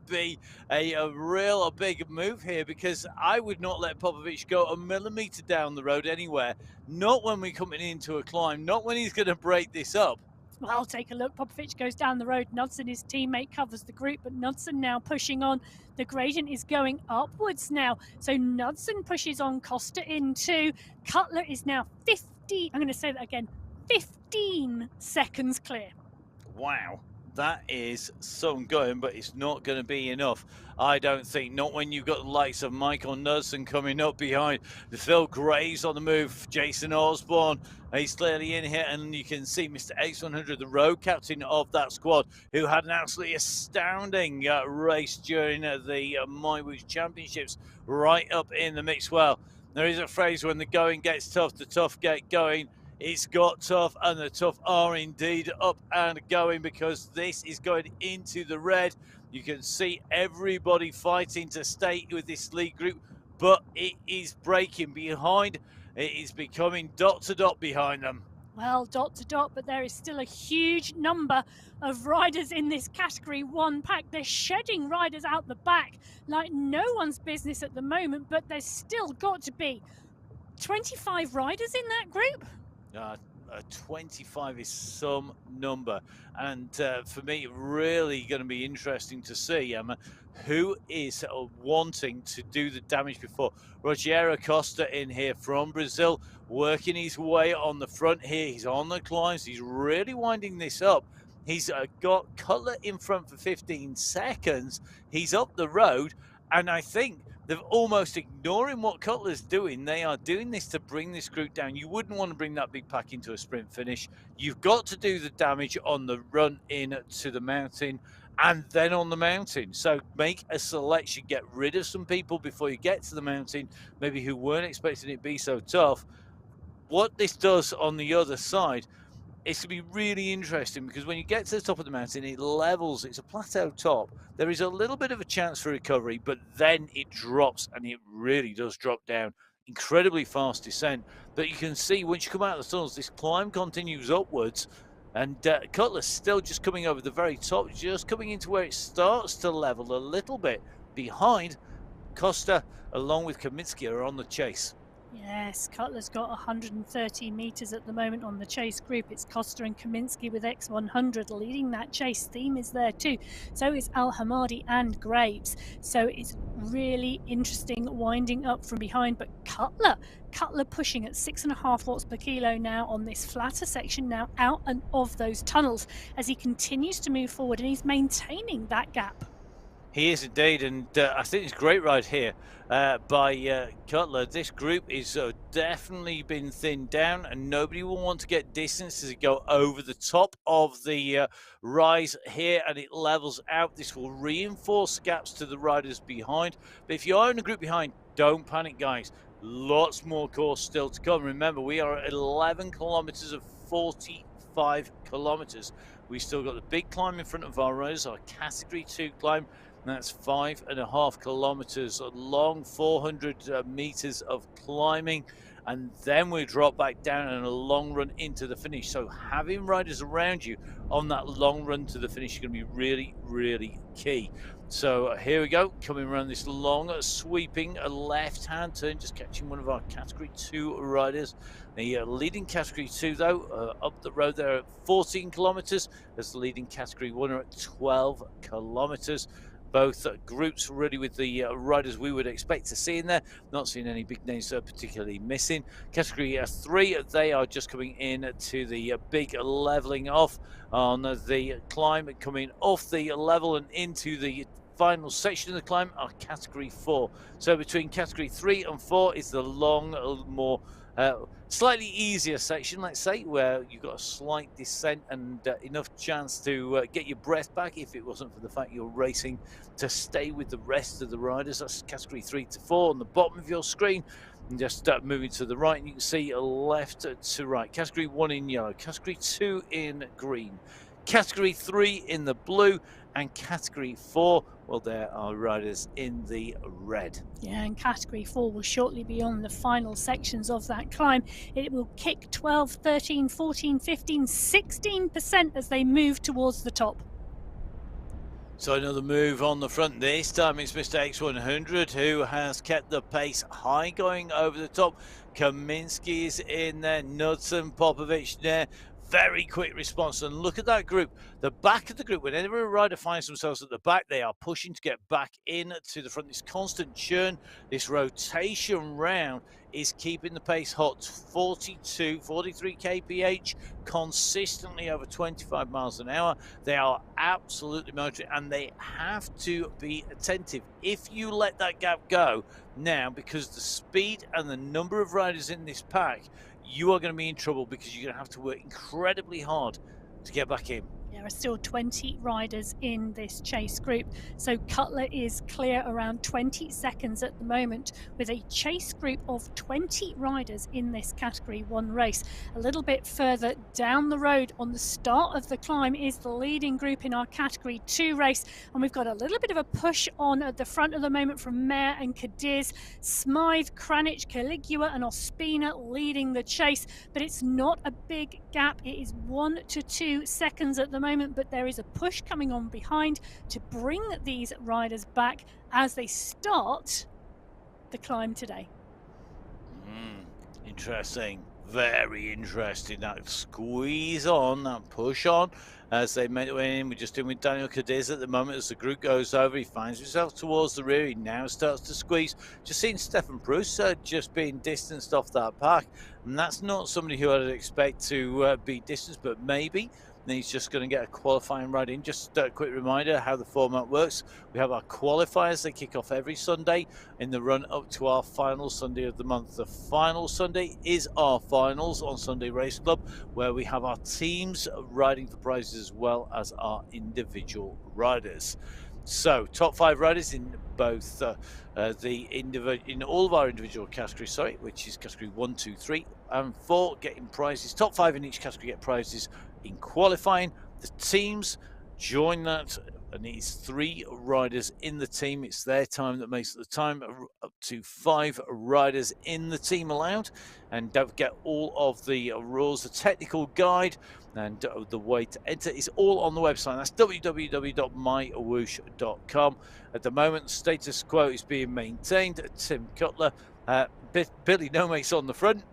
be a real big move here, because I would not let Popovic go a millimetre down the road anywhere. Not when we're coming into a climb, not when he's going to break this up. Well, I'll take a look. Popovic goes down the road. Knudsen, his teammate, covers the group, but Knudsen now pushing on. The gradient is going upwards now. So Knudsen pushes on Costa in too. Cutler is now 50. I'm going to say that again. 15 seconds clear. Wow. that is some going, but it's not going to be enough. I don't think, not when you've got the likes of Michael Knudsen coming up behind, Phil Graves on the move, Jason Osborne, he's clearly in here, and you can see Mr. X100, the road captain of that squad, who had an absolutely astounding race during the MyWhoosh Championships, right up in the mix. Well, there is a phrase, when the going gets tough, the tough get going. It's got tough, and the tough are indeed up and going, because this is going into the red. You can see everybody fighting to stay with this lead group, but it is breaking behind. It is becoming dot to dot behind them. Well, dot to dot, but there is still a huge number of riders in this Category 1 pack. They're shedding riders out the back like no one's business at the moment, but there's still got to be 25 riders in that group. 25 is some number, and for me, really going to be interesting to see who is wanting to do the damage before. Rogério Costa in here from Brazil, working his way on the front here. He's on the climbs. He's really winding this up. He's got Cutler in front for 15 seconds. He's up the road, and I think they're almost ignoring what Cutler's doing. They are doing this to bring this group down. You wouldn't want to bring that big pack into a sprint finish. You've got to do the damage on the run in to the mountain, and then on the mountain. So make a selection, get rid of some people before you get to the mountain, maybe who weren't expecting it to be so tough. What this does on the other side, it's going to be really interesting, because when you get to the top of the mountain, it levels. It's a plateau top. There is a little bit of a chance for recovery, but then it drops, and it really does drop down. Incredibly fast descent. But you can see once you come out of the tunnels, this climb continues upwards, and Cutler's still just coming over the very top, just coming into where it starts to level a little bit. Behind, Costa along with Kaminsky are on the chase. Yes, Cutler's got 130 metres at the moment on the chase group. It's Costa and Kaminsky with X100 leading that chase. Theme is there too. So is Al Hamadi and Graves. So it's really interesting winding up from behind. But Cutler pushing at 6.5 watts per kilo now on this flatter section, now out and of those tunnels as he continues to move forward, and he's maintaining that gap. He is indeed, and I think it's a great ride here by Cutler. This group is definitely been thinned down, and nobody will want to get distance as it go over the top of the rise here, and it levels out. This will reinforce gaps to the riders behind. But if you are in a group behind, don't panic, guys. Lots more course still to come. Remember, we are at 11 kilometers of 45 kilometers. We've still got the big climb in front of our riders, our Category 2 climb. That's 5.5 kilometers long, 400 meters of climbing, and then we drop back down and a long run into the finish. So having riders around you on that long run to the finish is going to be really, really key. So here we go, coming around this long sweeping left-hand turn, just catching one of our Category 2 riders. The leading Category 2, though, up the road there at 14 kilometers, as the leading Category 1 are at 12 kilometers. Both groups really with the riders we would expect to see in there. Not seeing any big names particularly missing. Category 3, they are just coming in to the big leveling off on the climb, coming off the level and into the final section of the climb are Category 4. So between Category 3 and 4 is the long, more slightly easier section, let's say, where you've got a slight descent and enough chance to get your breath back if it wasn't for the fact you're racing to stay with the rest of the riders. That's Category 3 to 4 on the bottom of your screen. And just moving to the right, and you can see left to right. Category 1 in yellow, Category 2 in green, Category 3 in the blue, and Category 4, well, there are riders in the red. Yeah, and Category 4 will shortly be on the final sections of that climb. It will kick 12, 13, 14, 15, 16% as they move towards the top. So another move on the front. This time it's Mr. X100 who has kept the pace high going over the top. Kaminsky is in there, Knudsen, Popovic there. very quick response. And look at that group. The back of the group, whenever a rider finds themselves at the back, they are pushing to get back in to the front. This constant churn, this rotation round is keeping the pace hot. 42, 43 kph, consistently over 25 miles an hour. They are absolutely motoring, and they have to be attentive. If you let that gap go now, because the speed and the number of riders in this pack, you are going to be in trouble, because you're going to have to work incredibly hard to get back in. There are still 20 riders in this chase group, so Cutler is clear around 20 seconds at the moment, with a chase group of 20 riders in this Category 1 race. A little bit further down the road on the start of the climb is the leading group in our Category 2 race, and we've got a little bit of a push on at the front at the moment from Mare and Cadiz. Smythe, Kranich, Caligula and Ospina leading the chase, but it's not a big gap. It is 1 to 2 seconds at the moment, but there is a push coming on behind to bring these riders back as they start the climb today. Interesting, very interesting. That squeeze on, that push on as they make their way in. We're just doing with Daniel Cadiz at the moment. As the group goes over, he finds himself towards the rear. He now starts to squeeze. Just seeing Stefan Broussard just being distanced off that pack, and that's not somebody who I'd expect to be distanced, but maybe then he's just going to get a qualifying ride in. Just a quick reminder how the format works. We have our qualifiers. They kick off every Sunday in the run up to our final Sunday of the month. The final Sunday is our finals on Sunday Race Club, where we have our teams riding for prizes as well as our individual riders. So top 5 riders in both in all of our individual categories, which is category 1, 2, 3 and 4, getting prizes. Top 5 in each category get prizes in qualifying. The teams join that, and it's 3 riders in the team. It's their time that makes the time. Up to 5 riders in the team allowed. And don't forget all of the rules, the technical guide, and the way to enter is all on the website. That's www.mywhoosh.com. At the moment, the status quo is being maintained. Tim Cutler, Billy Nomakes on the front,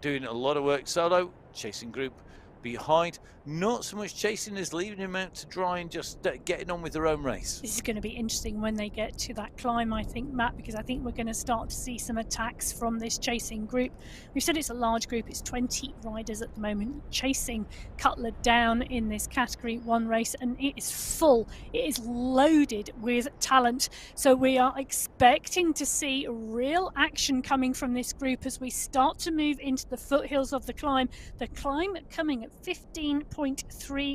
doing a lot of work solo, chasing group behind. Not so much chasing as leaving him out to dry and just getting on with their own race. This is going to be interesting when they get to that climb, I think, Matt, because I think we're going to start to see some attacks from this chasing group. We've said it's a large group. It's 20 riders at the moment chasing Cutler down in this Category 1 race, and it is full. It is loaded with talent. So we are expecting to see real action coming from this group as we start to move into the foothills of the climb. The climb coming at 15.3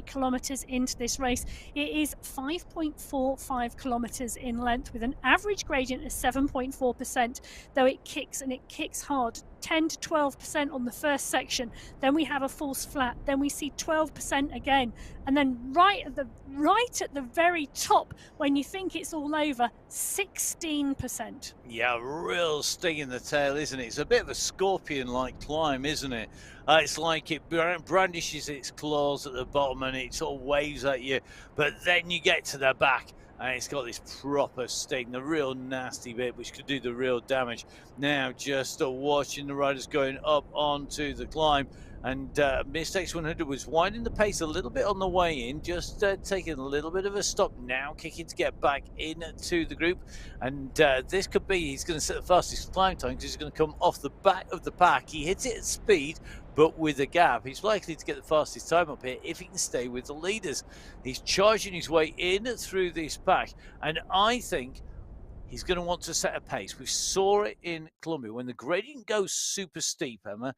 kilometers into this race. It is 5.45 kilometers in length with an average gradient of 7.4%, though it kicks, and it kicks hard. 10 to 12% on the first section, then we have a false flat, then we see 12% again, and then right at the very top, when you think it's all over, 16%. Yeah, real sting in the tail, isn't it? It's a bit of a scorpion-like climb, isn't it? It's like it brandishes its claws at the bottom and it sort of waves at you, but then you get to the back and it's got this proper sting, the real nasty bit, which could do the real damage. Now, just watching the riders going up onto the climb, and Mistakes 100 was winding the pace a little bit on the way in, just taking a little bit of a stop, now kicking to get back into the group. And this could be, he's going to set the fastest climb time because he's going to come off the back of the pack. He hits it at speed, but with a gap. He's likely to get the fastest time up here if he can stay with the leaders. He's charging his way in through this pack, and I think he's going to want to set a pace. We saw it in Colombia when the gradient goes super steep, Emma.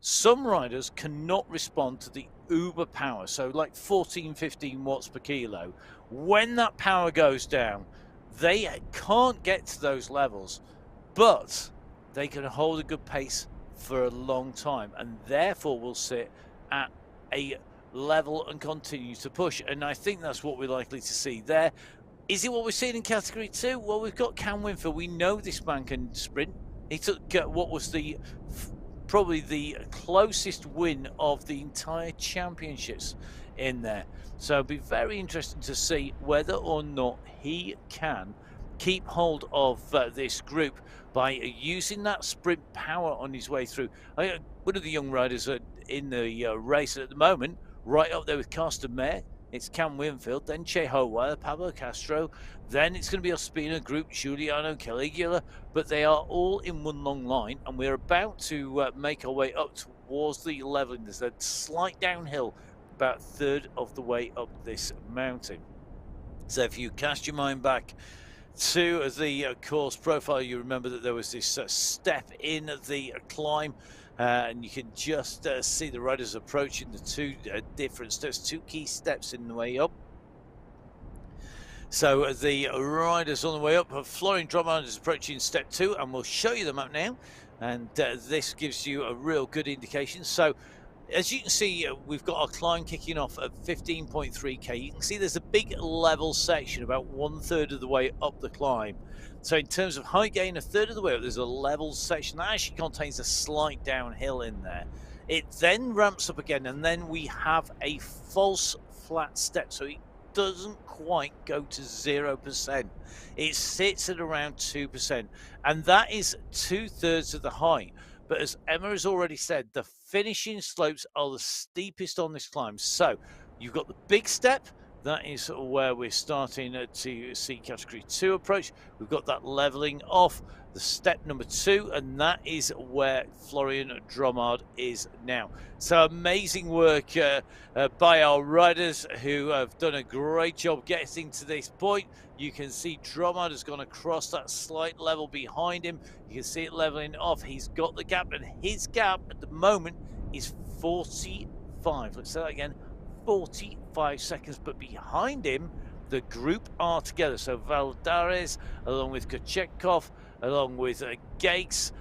Some riders cannot respond to the uber power, so like 14, 15 watts per kilo. When that power goes down, they can't get to those levels, but they can hold a good pace for a long time, and therefore will sit at a level and continue to push. And I think that's what we're likely to see there. Is it what we're seeing in Category 2? Well, we've got Cam Winfer. We know this man can sprint. He took what was probably the closest win of the entire championships in there. So it'll be very interesting to see whether or not he can keep hold of this group by using that sprint power on his way through. One of the young riders in the race at the moment. Right up there with Carsten Mayer, it's Cam Winfield, then Che Howell, Pablo Castro, then it's going to be Ospina Group, Giuliano Caligula, but they are all in one long line, and we're about to make our way up towards the leveling. There's a slight downhill about a third of the way up this mountain. So if you cast your mind back to the course profile, you remember that there was this step in the climb, and you can just see the riders approaching the two different steps, two key steps in the way up. So the riders on the way up, Florian Dromard is approaching step 2, and we'll show you the map now, and this gives you a real good indication. So as you can see, we've got our climb kicking off at 15.3k. You can see there's a big level section about 1/3 of the way up the climb. So in terms of height gain, a third of the way up, there's a level section that actually contains a slight downhill in there. It then ramps up again, and then we have a false flat step. So it doesn't quite go to 0%. It sits at around 2%, and that is 2/3 of the height. But as Emma has already said, the finishing slopes are the steepest on this climb. So you've got the big step. That is where we're starting to see category 2 approach. We've got that leveling off, the step number 2, and that is where Florian Dromard is now. So amazing work by our riders, who have done a great job getting to this point. You can see Dromard has gone across that slight level behind him. You can see it leveling off. He's got the gap, and his gap at the moment is 45. Let's say that again, 45 seconds. But behind him, the group are together. So Valdares, along with Kochetkov, along with Gates,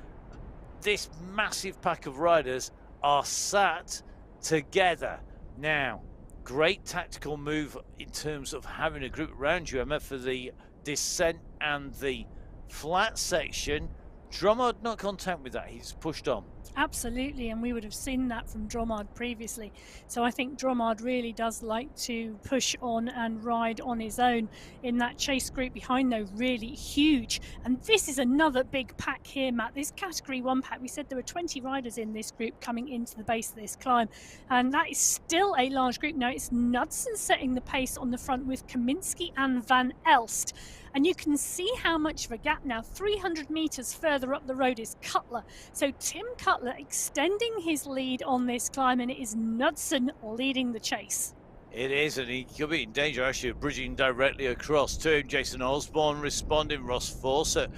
this massive pack of riders are sat together. Now, great tactical move in terms of having a group around you, Emma, for the descent and the flat section. Dromard not content with that. He's pushed on. Absolutely, and we would have seen that from Dromard previously. So I think Dromard really does like to push on and ride on his own in that chase group behind, though, really huge. And this is another big pack here, Matt. This category 1 pack, we said there were 20 riders in this group coming into the base of this climb, and that is still a large group. Now it's Knudsen setting the pace on the front with Kaminski and Van Elst. And you can see how much of a gap now. 300 meters further up the road is Cutler. So Tim Cutler extending his lead on this climb, and it is Knudsen leading the chase. It is, and he could be in danger actually of bridging directly across to him. Jason Osborne responding, Ross Fawcett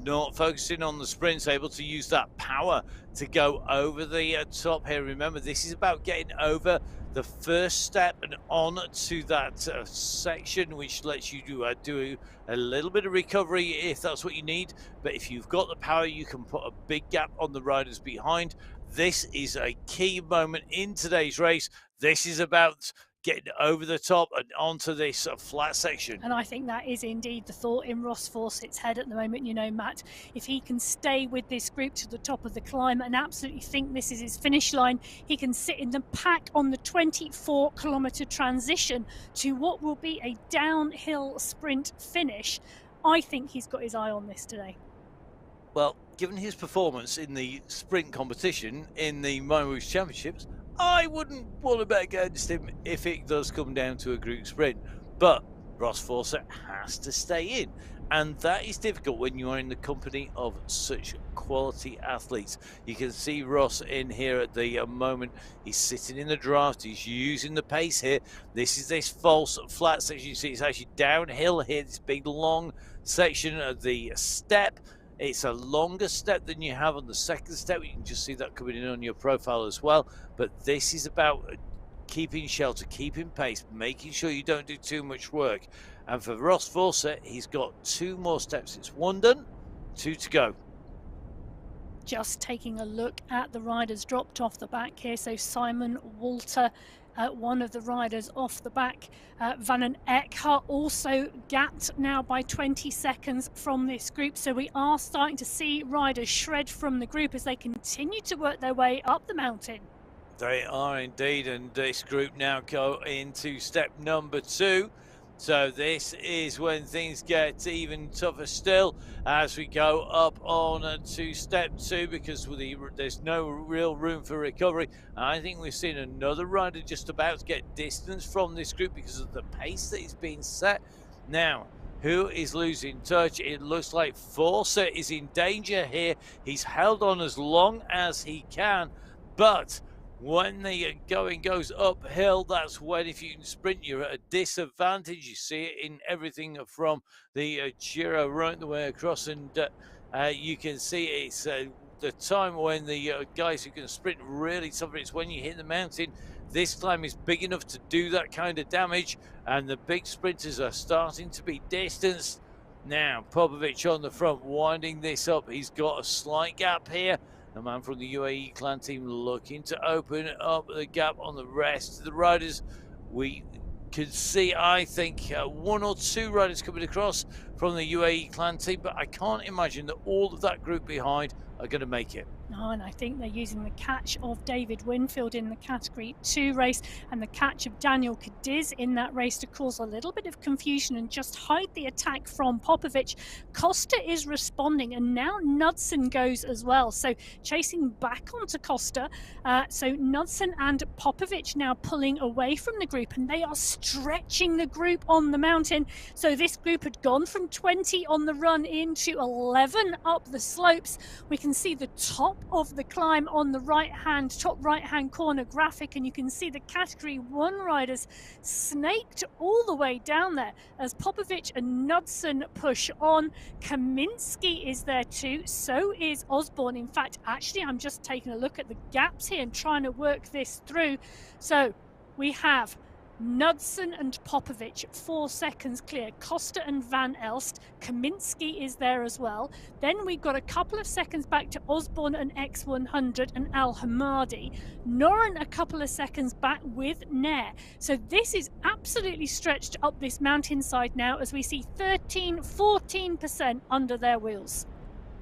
not focusing on the sprints, able to use that power to go over the top here. Remember, this is about getting over the first step and on to that section, which lets you do a little bit of recovery if that's what you need. But if you've got the power, you can put a big gap on the riders behind. This is a key moment in today's race. This is about getting over the top and onto this flat section. And I think that is indeed the thought in Ross Fawcett's head at the moment. You know, Matt, if he can stay with this group to the top of the climb and absolutely think this is his finish line, he can sit in the pack on the 24-kilometre transition to what will be a downhill sprint finish. I think he's got his eye on this today. Well, given his performance in the sprint competition in the MyWhoosh Championships, I wouldn't want to bet against him if it does come down to a group sprint. But Ross Fawcett has to stay in, and that is difficult when you are in the company of such quality athletes. You can see Ross in here at the moment. He's sitting in the draft. He's using the pace here. This is this false flat section. You see it's actually downhill here, this big long section of the step. It's a longer step than you have on the second step. You can just see that coming in on your profile as well. But this is about keeping shelter, keeping pace, making sure you don't do too much work. And for Ross Fawcett, he's got 2 more steps. It's 1 done, 2 to go. Just taking a look at the riders dropped off the back here. So Simon Walter, one of the riders off the back. Van den Eckhart also gapped now by 20 seconds from this group. So we are starting to see riders shred from the group as they continue to work their way up the mountain. They are indeed, and this group now go into step number 2. So this is when things get even tougher still as we go up on to step 2, because there's no real room for recovery. And I think we've seen another rider just about to get distance from this group because of the pace that is being set. Now, who is losing touch? It looks like Forcer is in danger here. He's held on as long as he can, but when the going goes uphill, that's when, if you can sprint, you're at a disadvantage. You see it in everything from the Giro right the way across, and you can see it's the time when the guys who can sprint really suffer. It's when you hit the mountain. This climb is big enough to do that kind of damage, and the big sprinters are starting to be distanced. Now, Popovic on the front, winding this up. He's got a slight gap here. The man from the UAE clan team looking to open up the gap on the rest of the riders. We could see, I think, 1 or 2 riders coming across from the UAE clan team, but I can't imagine that all of that group behind are going to make it. No, and I think they're using the catch of David Winfield in the Category 2 race and the catch of Daniel Cadiz in that race to cause a little bit of confusion and just hide the attack from Popovic. Costa is responding, and now Knudsen goes as well. So chasing back onto Costa. So Knudsen and Popovic now pulling away from the group, and they are stretching the group on the mountain. So this group had gone from 20 on the run into 11 up the slopes. We can see the top of the climb on the top right hand corner graphic, and you can see the Category 1 riders snaked all the way down there as Popovic and Knudsen push on. Kaminsky is there too, so is Osborne. In fact, actually, I'm just taking a look at the gaps here and trying to work this through. So we have Knudsen and Popovic 4 seconds clear. Costa and Van Elst. Kaminsky is there as well. Then we've got a couple of seconds back to Osborne and X100 and Al Hamadi. Noren a couple of seconds back with Nair. So this is absolutely stretched up this mountainside now as we see 13-14% under their wheels.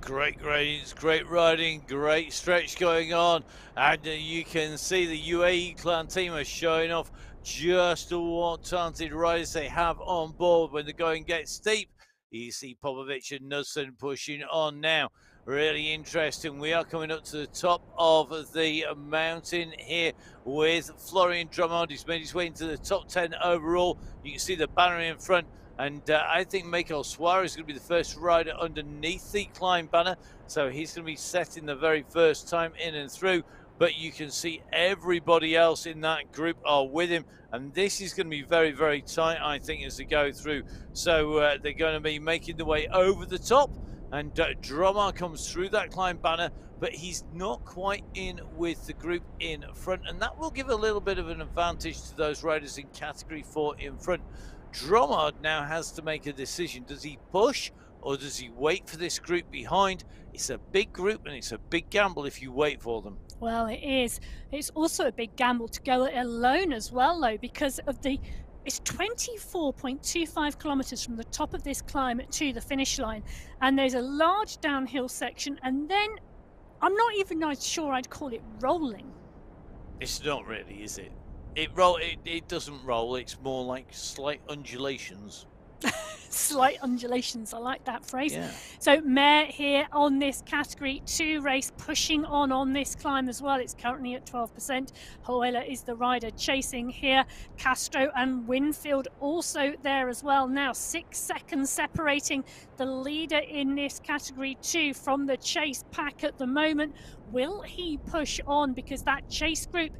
Great gradients, great riding, great stretch going on, and you can see the UAE clan team are showing off just what talented riders they have on board when the going gets steep. You see Popovic and Knudsen pushing on now. Really interesting. We are coming up to the top of the mountain here with Florian Drummond. He's made his way into the top 10 overall. You can see the banner in front. And I think Mikel Suarez is going to be the first rider underneath the climb banner. So he's going to be setting the very first time in and through. But you can see everybody else in that group are with him. And this is going to be very, very tight, I think, as they go through. So they're going to be making the way over the top. And Dromar comes through that climb banner, but he's not quite in with the group in front. And that will give a little bit of an advantage to those riders in Category 4 in front. Dromard now has to make a decision. Does he push or does he wait for this group behind? It's a big group and it's a big gamble if you wait for them. Well, it is. It's also a big gamble to go it alone as well, though, because of it's 24.25 kilometers from the top of this climb to the finish line. And there's a large downhill section. And then I'm not even sure I'd call it rolling. It's not really, is it? It doesn't roll. It's more like slight undulations. Slight undulations. I like that phrase. Yeah. So Mayer here on this Category 2 race, pushing on this climb as well. It's currently at 12%. Hoela is the rider chasing here. Castro and Winfield also there as well. Now 6 seconds separating the leader in this Category 2 from the chase pack at the moment. Will he push on? Because that chase group,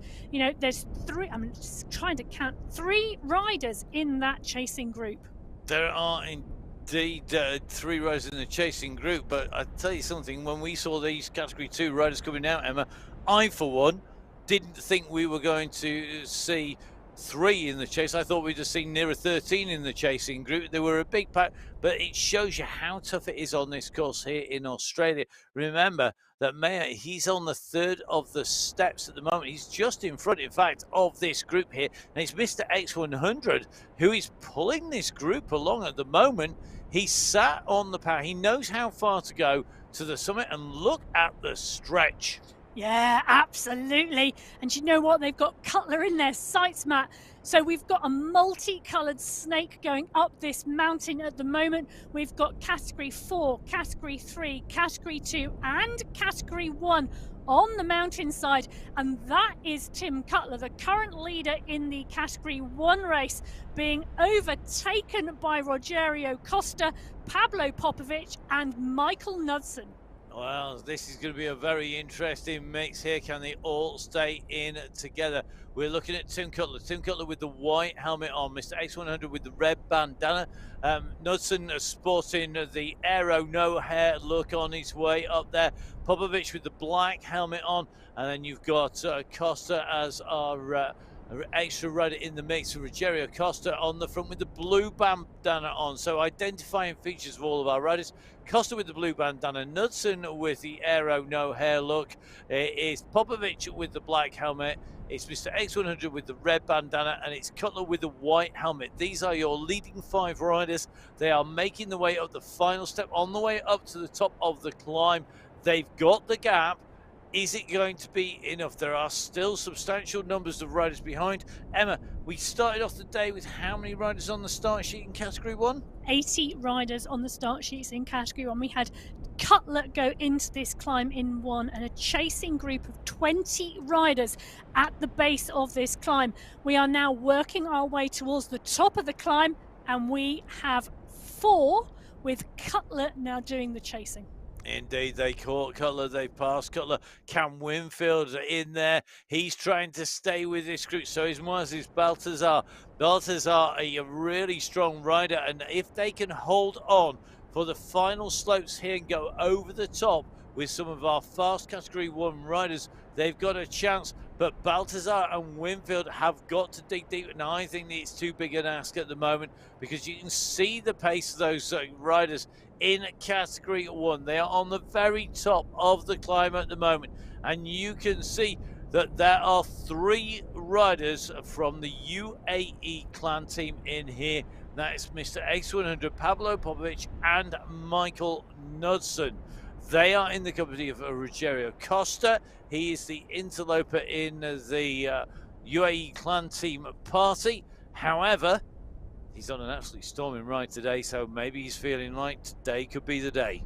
there's 3, I'm just trying to count 3 riders in that chasing group. There are indeed 3 riders in the chasing group, but I tell you something, when we saw these Category 2 riders coming out, Emma, I, for one, didn't think we were going to see 3 in the chase. I thought we'd have seen nearer 13 in the chasing group. They were a big pack, but it shows you how tough it is on this course here in Australia. Remember that Mayer, he's on the 3rd of the steps at the moment. He's just in front, in fact, of this group here. And it's Mr. X100 who is pulling this group along at the moment. He's sat on the power. He knows how far to go to the summit, and look at the stretch. Yeah, absolutely. And you know what? They've got Cutler in their sights, Matt. So we've got a multicolored snake going up this mountain at the moment. We've got category 4, category 3, category 2, and category 1 on the mountainside. And that is Tim Cutler, the current leader in the category 1 race, being overtaken by Rogerio Costa, Pablo Popovic, and Michael Knudsen. Well, this is going to be a very interesting mix here. Can they all stay in together? We're looking at Tim Cutler. Tim Cutler with the white helmet on. Mr. X100 with the red bandana. Knudsen sporting the aero no hair look on his way up there. Popovic with the black helmet on. And then you've got Costa as our extra rider in the mix. Rogerio Costa on the front with the blue bandana on. So identifying features of all of our riders. Costa with the blue bandana, Knudsen with the aero no hair look. It is Popovic with the black helmet. It's Mr. X100 with the red bandana, and it's Cutler with the white helmet. These are your leading 5 riders. They are making the way up the final step, on the way up to the top of the climb. They've got the gap. Is it going to be enough? There are still substantial numbers of riders behind. Emma, we started off the day with how many riders on the start sheet in category 1? 80 riders on the start sheets in category 1. We had Cutler go into this climb in 1 and a chasing group of 20 riders at the base of this climb. We are now working our way towards the top of the climb, and we have 4 with Cutler now doing the chasing. Indeed, they caught Cutler, they passed Cutler. Cam Winfield in there. He's trying to stay with this group. So is Moises Baltazar. Baltazar, a really strong rider. And if they can hold on for the final slopes here and go over the top with some of our fast category 1 riders, they've got a chance. But Baltazar and Winfield have got to dig deep. And I think it's too big an ask at the moment, because you can see the pace of those riders in category 1. They are on the very top of the climb at the moment, and you can see that there are 3 riders from the UAE clan team in here. That is Mr. X100, Pablo Popovic, and Michael Knudsen. They are in the company of Rogerio Costa. He is the interloper in the UAE clan team party. However, he's on an absolutely storming ride today, so maybe he's feeling like today could be the day.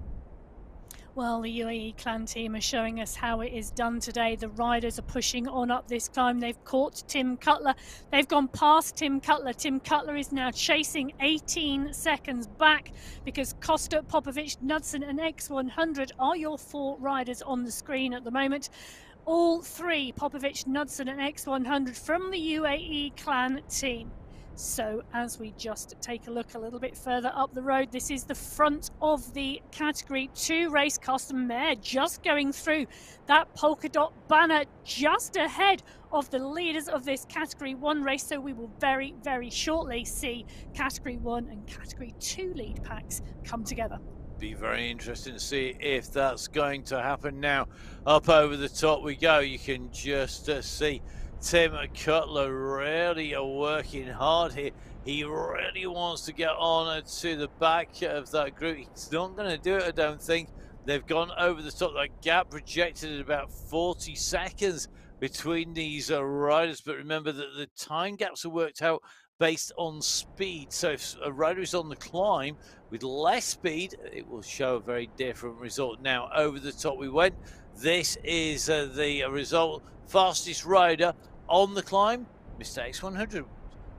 Well, the UAE clan team are showing us how it is done today. The riders are pushing on up this climb. They've caught Tim Cutler. They've gone past Tim Cutler. Tim Cutler is now chasing 18 seconds back, because Costa, Popovic, Knudsen and X100 are your 4 riders on the screen at the moment. All 3, Popovic, Knudsen and X100, from the UAE clan team. So as we just take a look a little bit further up the road, this is the front of the category 2 race. Custom Mare just going through that polka dot banner just ahead of the leaders of this category 1 race. So we will very, very shortly see category 1 and category 2 lead packs come together. Be very interesting to see if that's going to happen. Now up over the top we go. You can just see Tim Cutler really working hard here. He really wants to get on to the back of that group. He's not going to do it, I don't think. They've gone over the top. That gap projected at about 40 seconds between these riders. But remember that the time gaps are worked out based on speed. So if a rider is on the climb with less speed, it will show a very different result. Now over the top we went. This is the result. Fastest rider on the climb, Mr. X100.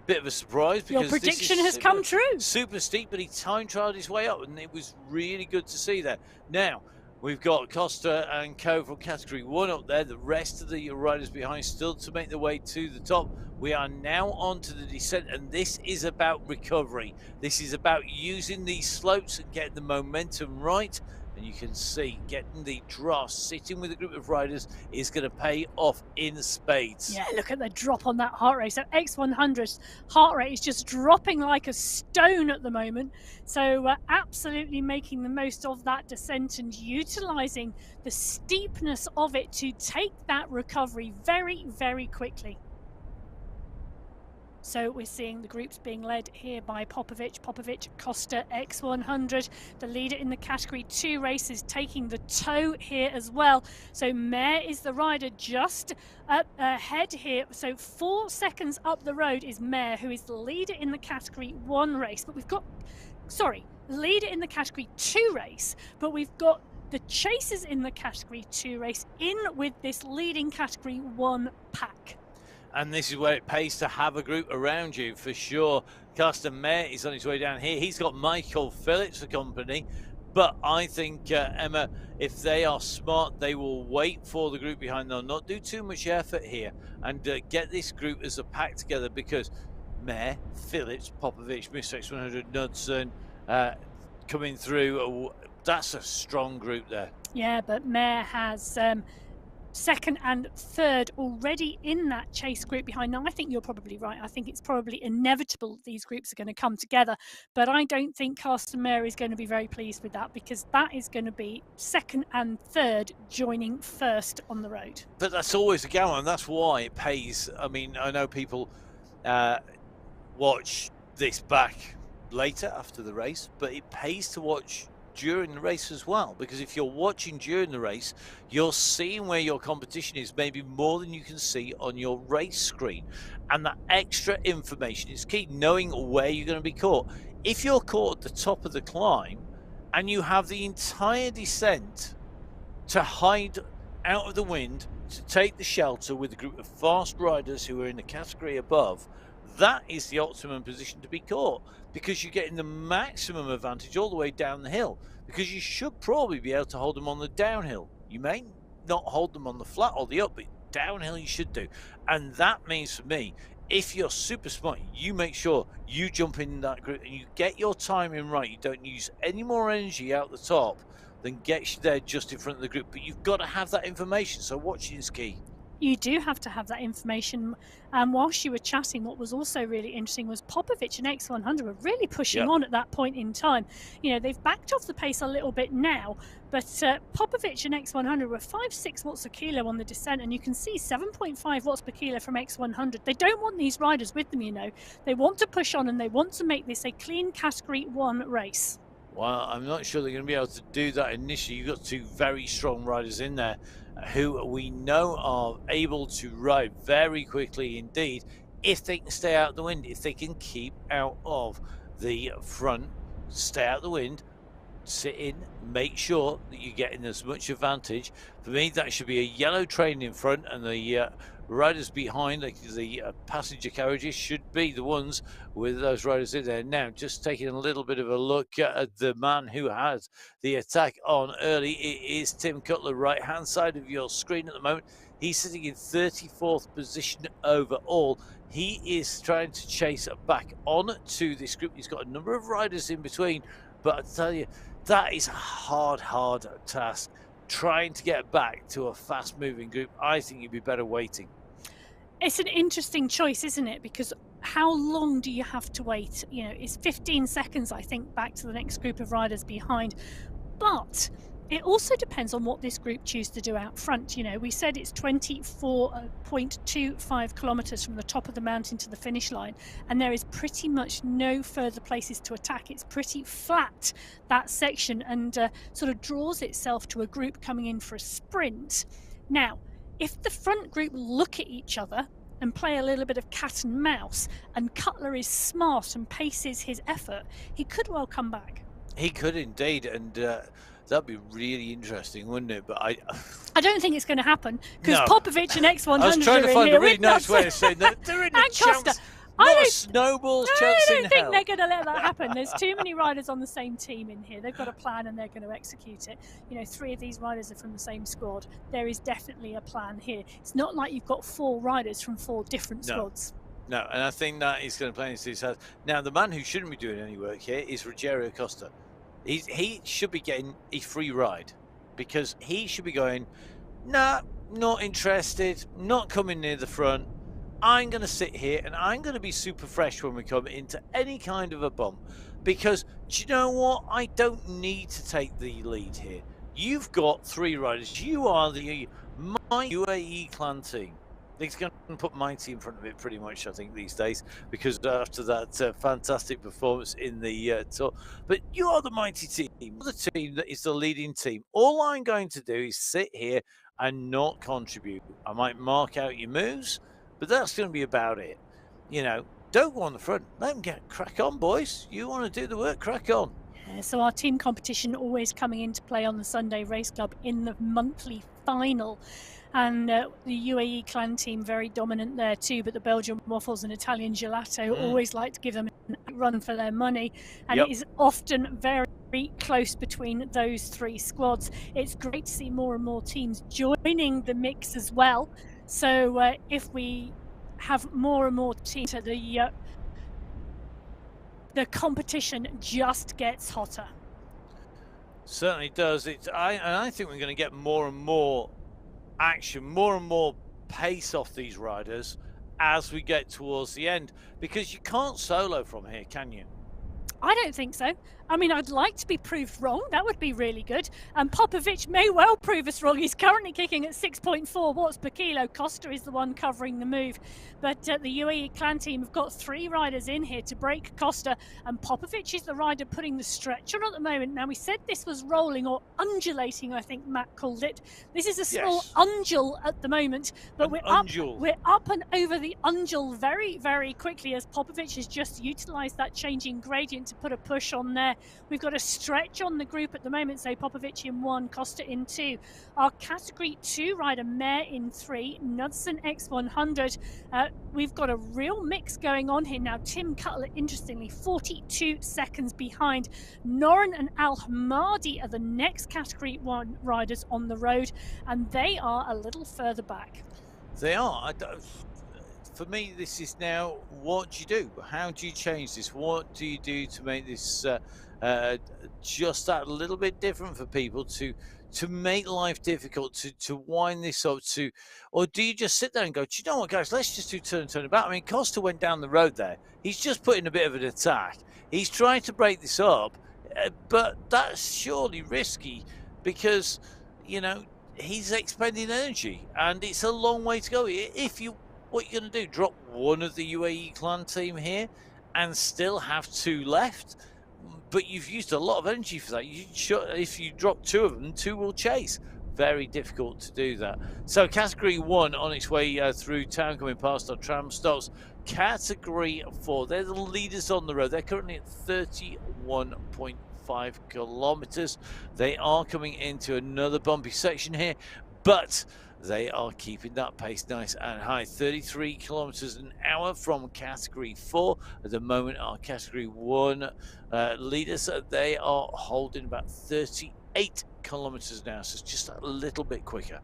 Bit of a surprise, because your prediction has come true. Super steep, but he time trialed his way up, and it was really good to see that. Now we've got Costa and co from category 1 up there. The rest of the riders behind still to make their way to the top. We are now on to the descent, and this is about recovery. This is about using these slopes and getting the momentum right. And you can see getting the draft, sitting with a group of riders, is going to pay off in spades. Yeah, look at the drop on that heart rate. So X100's heart rate is just dropping like a stone at the moment. So absolutely making the most of that descent and utilising the steepness of it to take that recovery very, very quickly. So we're seeing the groups being led here by Popovic, Costa, X100. The leader in the Category 2 race is taking the tow here as well. So Mare is the rider just up ahead here. So 4 seconds up the road is Mare, who is the leader in the Category 1 race. But we've got, leader in the Category 2 race, but we've got the chasers in the Category 2 race in with this leading Category 1 pack. And this is where it pays to have a group around you, for sure. Carsten Mayer is on his way down here. He's got Michael Phillips for company. But I think, Emma, if they are smart, they will wait for the group behind. They'll not do too much effort here and get this group as a pack together, because Mayer, Phillips, Popovic, Mr. X100, Knudsen coming through. That's a strong group there. Yeah, but Mayer has second and third already in that chase group behind. Now, I think you're probably right. I think it's probably inevitable these groups are going to come together, but I don't think Carsten Mayer is going to be very pleased with that, because that is going to be second and third joining first on the road. But that's always a gamble, and that's why it pays. I mean, I know people watch this back later after the race, but it pays to watch during the race as well, because if you're watching during the race, you're seeing where your competition is maybe more than you can see on your race screen, and that extra information is key, knowing where you're going to be caught. If you're caught at the top of the climb and you have the entire descent to hide out of the wind, to take the shelter with a group of fast riders who are in the category above, that is the optimum position to be caught, because you're getting the maximum advantage all the way down the hill, because you should probably be able to hold them on the downhill. You may not hold them on the flat or the up, but downhill you should do. And that means, for me, if you're super smart, you make sure you jump in that group and you get your timing right. You don't use any more energy out the top than gets you there just in front of the group, but you've got to have that information, so watching is key. You do have to have that information. And whilst you were chatting, what was also really interesting was Popovic and X100 were really pushing on at that point in time. You know, they've backed off the pace a little bit now, but Popovic and X100 were 5-6 watts per kilo on the descent, and you can see 7.5 watts per kilo from X100. They don't want these riders with them, you know. They want to push on and they want to make this a clean Category 1 race. Well, I'm not sure they're going to be able to do that initially. You've got two very strong riders in there who we know are able to ride very quickly indeed, if they can stay out of the wind, if they can keep out of the front, stay out of the wind, sit in, make sure that you're getting as much advantage. For me, that should be a yellow train in front, and the riders behind, the passenger carriages, should be the ones with those riders in there. Now, just taking a little bit of a look at the man who has the attack on early, it is Tim Cutler, right hand side of your screen at the moment. He's sitting in 34th position overall. He is trying to chase back on to this group. He's got a number of riders in between, but I tell you, that is a hard task, trying to get back to a fast moving group. I think you'd be better waiting. It's an interesting choice, isn't it? Because how long do you have to wait? You know, it's 15 seconds, I think, back to the next group of riders behind. But it also depends on what this group choose to do out front. You know, we said it's 24.25 kilometers from the top of the mountain to the finish line, and there is pretty much no further places to attack. It's pretty flat, that section, and sort of draws itself to a group coming in for a sprint. Now, if the front group look at each other and play a little bit of cat and mouse, and Cutler is smart and paces his effort, he could well come back. He could indeed, and that'd be really interesting, wouldn't it? But I don't think it's going to happen, because no. Popovic and X100 I was trying to find a really nice way of saying that. There isn't a chance. Not a snowball's chance in hell. I don't think they're going to let that happen. There's too many riders on the same team in here. They've got a plan and they're going to execute it. You know, 3 of these riders are from the same squad. There is definitely a plan here. It's not like you've got 4 riders from 4 different squads. No, and I think that is going to play into his head. Now, the man who shouldn't be doing any work here is Rogério Costa. He should be getting a free ride, because he should be going, nah, not interested, not coming near the front. I'm going to sit here and I'm going to be super fresh when we come into any kind of a bump, because do you know what? I don't need to take the lead here. You've got 3 riders. You are the MyUAE clan team. He's going to put Mighty in front of it pretty much, I think, these days, because after that fantastic performance in the tour. But you are the Mighty team, the team that is the leading team. All I'm going to do is sit here and not contribute. I might mark out your moves, but that's going to be about it. You know, don't go on the front. Let them get crack on, boys. You want to do the work, crack on. So our team competition always coming into play on the Sunday Race Club in the monthly final. And the UAE clan team very dominant there too, but the Belgian waffles and Italian gelato always like to give them a run for their money. And it is often very close between those three squads. It's great to see more and more teams joining the mix as well. So if we have more and more teams, the competition just gets hotter. Certainly does. I think we're going to get more and more action, more and more pace off these riders as we get towards the end, because you can't solo from here, can you? I don't think so. I mean, I'd like to be proved wrong. That would be really good. And Popovic may well prove us wrong. He's currently kicking at 6.4 watts per kilo. Costa is the one covering the move. But the UAE clan team have got 3 riders in here to break Costa. And Popovic is the rider putting the stretch on at the moment. Now, we said this was rolling or undulating, I think Matt called it. This is a small undule at the moment. But we're up and over the undule very, very quickly as Popovic has just utilised that changing gradient to put a push on there. We've got a stretch on the group at the moment, so Popovic in 1, Costa in 2. Our Category 2 rider, Mare in 3, Knudsen X100. We've got a real mix going on here now. Tim Cutler, interestingly, 42 seconds behind. Noren and Al Hamadi are the next Category 1 riders on the road, and they are a little further back. They are. For me, this is now, what do you do? How do you change this? What do you do to make this just that little bit different for people, to make life difficult, to wind this up, or do you just sit there and go, do you know what, guys, let's just do turn about? I mean, Costa went down the road there. He's just put in a bit of an attack. He's trying to break this up, but that's surely risky because, you know, he's expending energy and it's a long way to go. What you're going to do, drop one of the UAE clan team here and still have 2 left? But you've used a lot of energy for that. If you drop 2 of them, 2 will chase. Very difficult to do that. So Category 1 on its way through town, coming past our tram stops. Category 4, they're the leaders on the road. They're currently at 31.5 kilometers. They are coming into another bumpy section here, but they are keeping that pace nice and high. 33 kilometers an hour from Category 4. At the moment, our Category 1 leaders, they are holding about 38 kilometers an hour, so it's just a little bit quicker.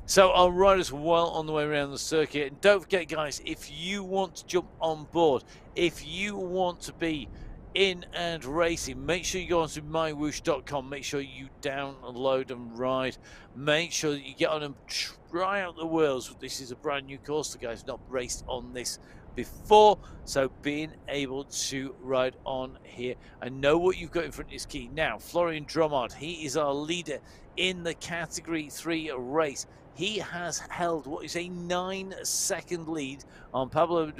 So our riders are well on the way around the circuit. And don't forget, guys, if you want to jump on board, if you want to be in and racing, make sure you go onto MyWhoosh.com. Make sure you download and ride. Make sure that you get on and try out the wheels. This is a brand new course. The guys not raced on this before, so being able to ride on here and know what you've got in front is key. Now, Florian Dromard, he is our leader in the Category 3 race. He has held what is a 9-second lead on Pablo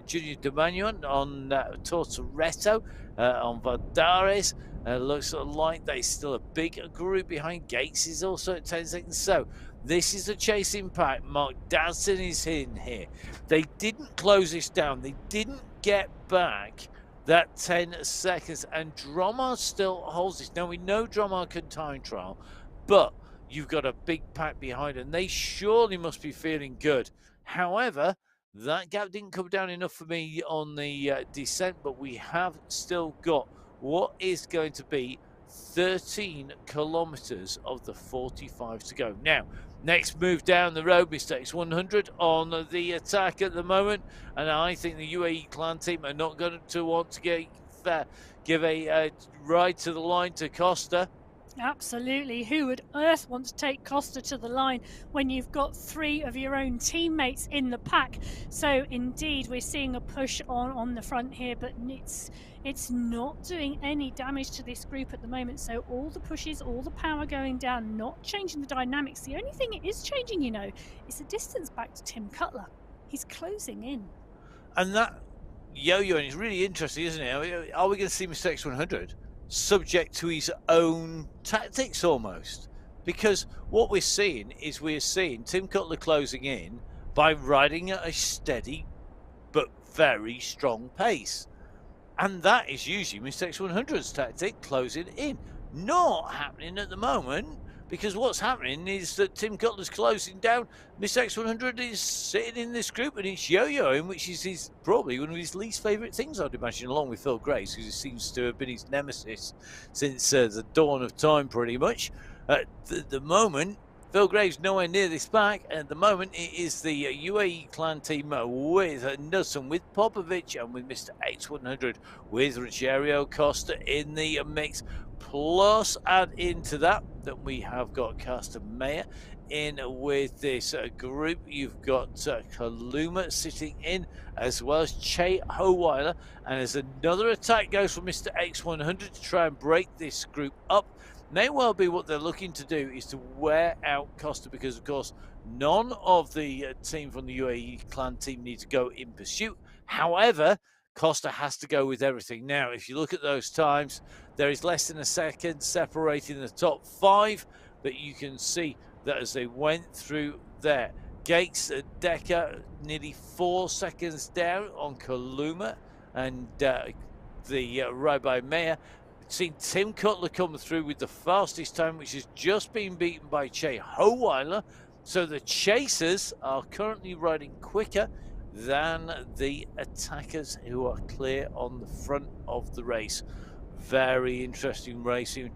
Junior de Magnon, on Tortoretto, on Valdares. Looks like there's still a big group behind. Gates is also at 10 seconds. So this is the chasing pack. Mark Dadson is in here. They didn't close this down. They didn't get back that 10 seconds. And Dromard still holds this. Now, we know Dromard can time trial, but you've got a big pack behind, and they surely must be feeling good. However, that gap didn't come down enough for me on the descent, but we have still got what is going to be 13 kilometers of the 45 to go. Now, next move down the road, Mr. X100 on the attack at the moment, and I think the UAE clan team are not going to want to give a ride to the line to Costa. Absolutely. Who would earth want to take Costa to the line when you've got 3 of your own teammates in the pack? So indeed, we're seeing a push on the front here, but it's not doing any damage to this group at the moment. So all the pushes, all the power going down, not changing the dynamics. The only thing it is changing, is the distance back to Tim Cutler. He's closing in. And that yo-yoing is really interesting, isn't it? Are we going to see Mr. X100 subject to his own tactics almost? Because what we're seeing is Tim Cutler closing in by riding at a steady but very strong pace. And that is usually Mr. X100's tactic, closing in. Not happening at the moment, because what's happening is that Tim Cutler's closing down. Mr. X100 is sitting in this group and he's yo-yoing, which is probably one of his least favourite things, I'd imagine, along with Phil Graves, because he seems to have been his nemesis since the dawn of time, pretty much. At the moment, Phil Graves nowhere near this pack. At the moment, it is the UAE clan team with Knudsen, with Popovic, and with Mr. X100, with Rogério Costa in the mix. Plus, add into that we have got Castor Meyer in with this group. You've got Kaluma sitting in, as well as Che Howeiler. And as another attack goes from Mr. X100 to try and break this group up, may well be what they're looking to do is to wear out Costa, because of course none of the team from the UAE clan team need to go in pursuit. However, Costa has to go with everything. Now, if you look at those times, there is less than a second separating the top 5, but you can see that as they went through there, Gates Decker nearly 4 seconds down on Kaluma, and the ride by Meyer. Seen Tim Cutler come through with the fastest time, which has just been beaten by Che Howeiler. So the chasers are currently riding quicker than the attackers, who are clear on the front of the race. Very interesting racing.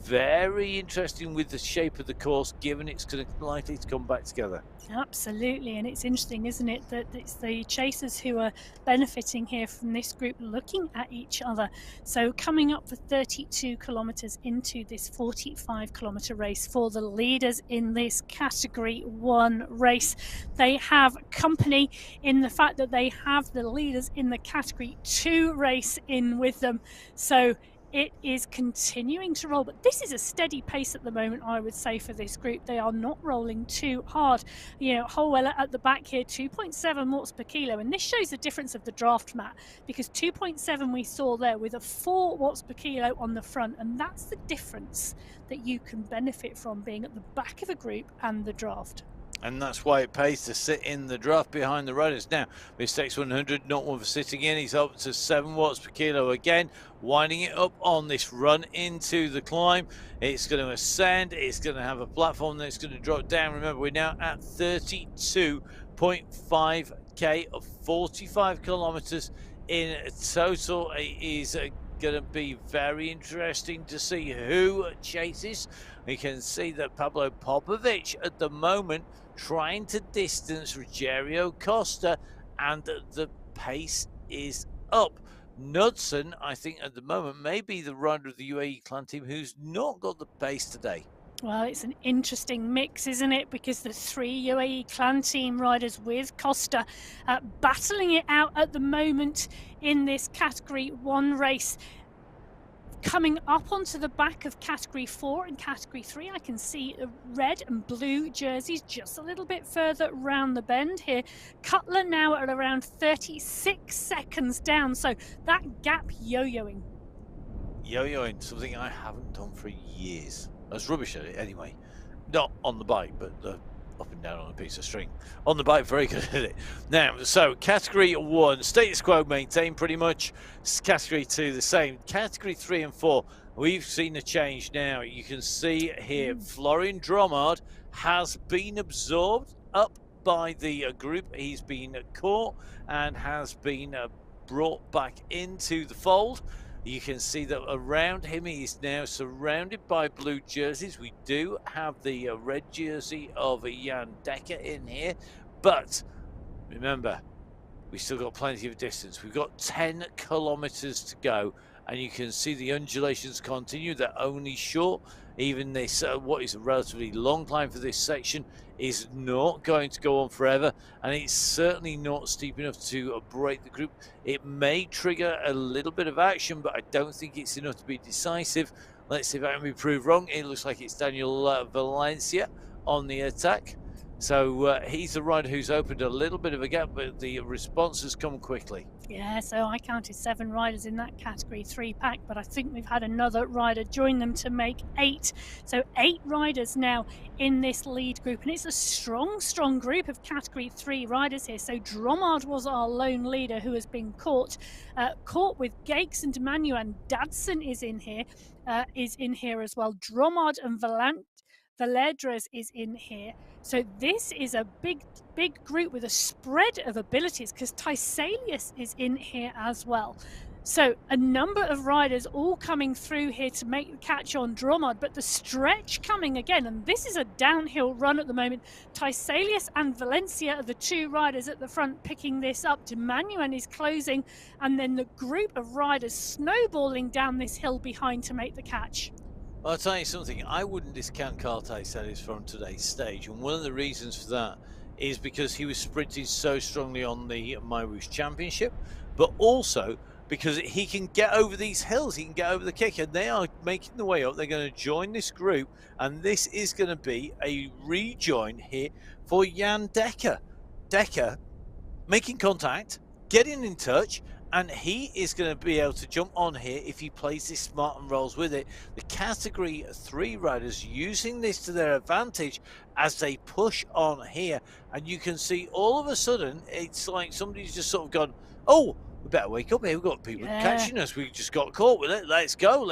Very interesting with the shape of the course, given it's likely to come back together. Absolutely, and it's interesting, isn't it, that it's the chasers who are benefiting here from this group looking at each other. So coming up for 32 kilometres into this 45-kilometre race for the leaders in this Category 1 race. They have company in the fact that they have the leaders in the Category 2 race in with them. So it is continuing to roll, but this is a steady pace at the moment, I would say, for this group. They are not rolling too hard. Howeiler at the back here, 2.7 watts per kilo, and this shows the difference of the draft, Matt, because 2.7 we saw there with a 4 watts per kilo on the front, and that's the difference that you can benefit from being at the back of a group and the draft. And that's why it pays to sit in the draft behind the riders. Now, Mr. X100, not one for sitting in. He's up to 7 watts per kilo again, winding it up on this run into the climb. It's going to ascend. It's going to have a platform that's going to drop down. Remember, we're now at 32.5k of 45 kilometers in total. It is going to be very interesting to see who chases. We can see that Pablo Popovic at the moment trying to distance Rogério Costa, and the pace is up. Knudsen, I think at the moment, may be the rider of the UAE clan team who's not got the pace today. Well, it's an interesting mix, isn't it? Because the 3 UAE clan team riders with Costa battling it out at the moment in this Category 1 race. Coming up onto the back of Category 4 and Category 3, I can see red and blue jerseys just a little bit further round the bend here. Cutler now at around 36 seconds down, so that gap yo-yoing. Yo-yoing, something I haven't done for years. I was rubbish at it anyway. Not on the bike, but up and down on a piece of string. On the bike, very good at it. Now, so Category 1, status quo maintained pretty much. Category 2, the same. Category 3 and 4, we've seen a change now. You can see here, Florian Dromard has been absorbed up by the group. He's been caught and has been brought back into the fold. You can see that around him he is now surrounded by blue jerseys. We do have the red jersey of Jan Decker in here, but remember, we've still got plenty of distance. We've got 10 kilometers to go, and you can see the undulations continue. They're only short. even this, what is a relatively long climb for this section, is not going to go on forever, and it's certainly not steep enough to break the group. It may trigger a little bit of action, but I don't think it's enough to be decisive. Let's see if I can be proved wrong. It looks like it's Daniel Valencia on the attack. So he's the rider who's opened a little bit of a gap, but the response has come quickly. Yeah, so I counted 7 riders in that category 3 pack, but I think we've had another rider join them to make 8. So 8 riders now in this lead group, and it's a strong group of category 3 riders here. So Dromard was our lone leader who has been caught with Gakes and Demanu, and Dadson is in here as well. Dromard and Valedres is in here. So this is a big group with a spread of abilities, because Tysalius is in here as well. So a number of riders all coming through here to make the catch on Dromard, but the stretch coming again, and this is a downhill run at the moment. Tysalius and Valencia are the 2 riders at the front picking this up. Demanuan is closing, and then the group of riders snowballing down this hill behind to make the catch. Well, I'll tell you something, I wouldn't discount Carl Tysalius from today's stage, and one of the reasons for that is because he was sprinting so strongly on the MyWhoosh Championship, but also because he can get over these hills, he can get over the kick, and they are making the way up. They're going to join this group, and this is going to be a rejoin here for Jan Dekker. Dekker making contact, getting in touch, and he is going to be able to jump on here if he plays this smart and rolls with it. The category 3 riders using this to their advantage as they push on here, and you can see all of a sudden it's like somebody's just sort of gone, oh, we better wake up here, we've got people catching us, we just got caught with it, let's go.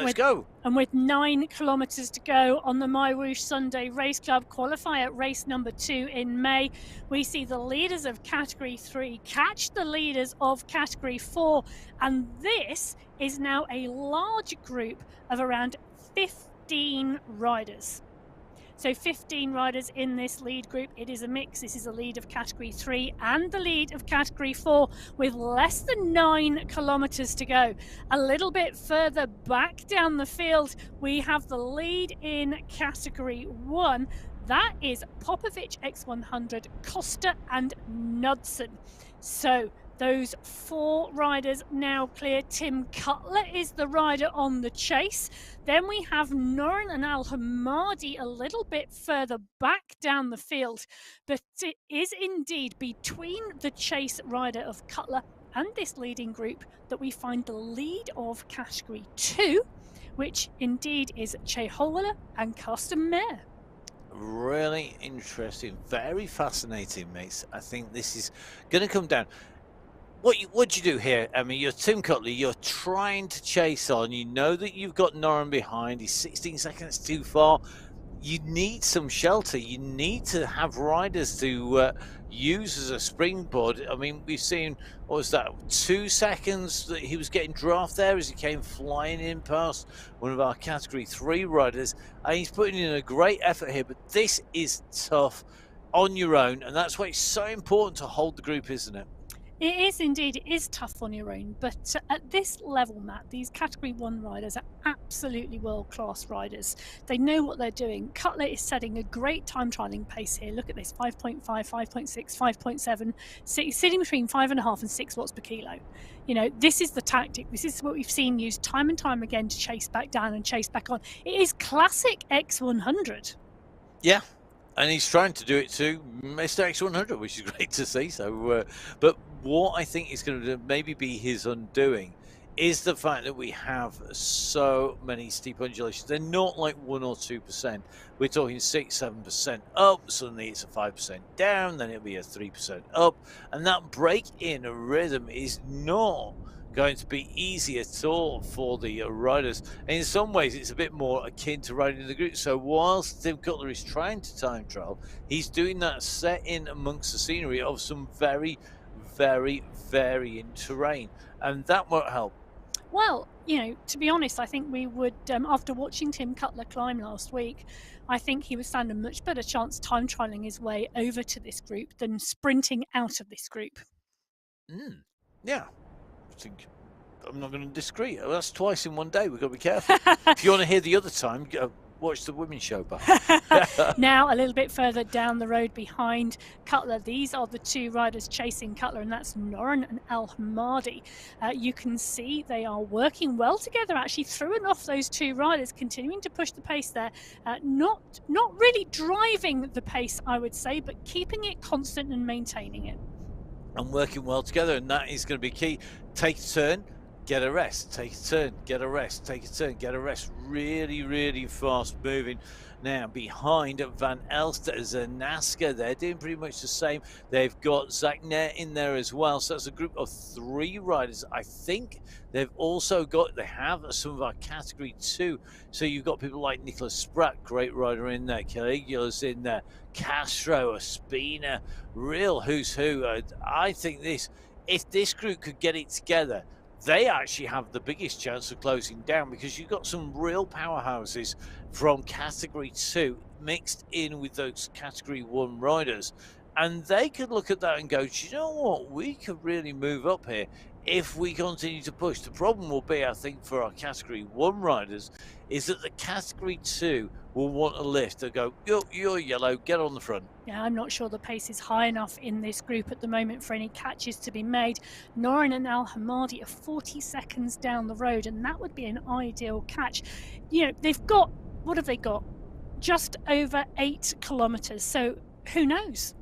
And with 9 kilometres to go on the MyWhoosh Sunday Race Club qualifier race number 2 in May, we see the leaders of category 3 catch the leaders of category 4, and this is now a large group of around 15 riders. So 15 riders in this lead group. It is a mix. This is a lead of category 3 and the lead of category 4 with less than 9 kilometres to go. A little bit further back down the field, we have the lead in category 1. That is Popovic X100, Costa and Knudsen. So those 4 riders now clear. Tim Cutler is the rider on the chase. Then we have Noren and Al Hamadi a little bit further back down the field. But it is indeed between the chase rider of Cutler and this leading group that we find the lead of category 2, which indeed is Chehola and Carsten Mayer. Really interesting, very fascinating, mates. I think this is going to come down. What you do here? I mean, you're Tim Cutler, you're trying to chase on. You know that you've got Noren behind. He's 16 seconds too far. You need some shelter. You need to have riders to use as a springboard. I mean, we've seen, what was that, 2 seconds that he was getting draft there as he came flying in past one of our category 3 riders. And he's putting in a great effort here, but this is tough on your own, and that's why it's so important to hold the group, isn't it? It is indeed. It is tough on your own, but at this level, Matt, these category 1 riders are absolutely world-class riders. They know what they're doing. Cutler is setting a great time trialing pace here. Look at this, 5.5, 5.6, 5.7, sitting between 5.5 and 6 watts per kilo. You know, this is the tactic. This is what we've seen used time and time again to chase back down and chase back on. It is classic X100. Yeah. And he's trying to do it to Mr. X100, which is great to see. So, but what I think is going to maybe be his undoing is the fact that we have so many steep undulations. They're not like 1 or 2%. We're talking 6, 7% up. Suddenly it's a 5% down. Then it'll be a 3% up. And that break in a rhythm is not going to be easy at all for the riders. And in some ways, it's a bit more akin to riding in the group. So whilst Tim Cutler is trying to time trial, he's doing that set in amongst the scenery of some very, very varying terrain. And that won't help. Well, you know, to be honest, I think we would, after watching Tim Cutler climb last week, I think he would stand a much better chance time trialing his way over to this group than sprinting out of this group. Yeah. I think I'm not going to disagree. That's twice in one day. We've got to be careful. If you want to hear the other time, watch the women's show back. Now, a little bit further down the road behind Cutler, these are the two riders chasing Cutler, and that's Noren and Al Hamadi. You can see they are working well together, actually, through and off those two riders, continuing to push the pace there. Not really driving the pace, I would say, but keeping it constant and maintaining it. And working well together, and that is going to be key. Take a turn, get a rest. Take a turn, get a rest. Take a turn, get a rest. Really, really fast moving. Now, behind Van Elster, Zanaska, they're doing pretty much the same. They've got Zach Nair in there as well. So that's a group of 3 riders. I think they've also got, they have some of our category 2. So you've got people like Nicholas Spratt, great rider in there. Caligula's in there. Castro, Ospina, real who's who. I think if this group could get it together, they actually have the biggest chance of closing down, because you've got some real powerhouses from category 2 mixed in with those category 1 riders, and they could look at that and go, do you know what, we could really move up here if we continue to push. The problem will be, I think, for our category 1 riders, is that the category 2 will want a lift. They'll go, you're yellow, get on the front. Yeah, I'm not sure the pace is high enough in this group at the moment for any catches to be made. Noren and Al Hamadi are 40 seconds down the road, and that would be an ideal catch. You know, they've got, what have they got? Just over 8 kilometres, so who knows?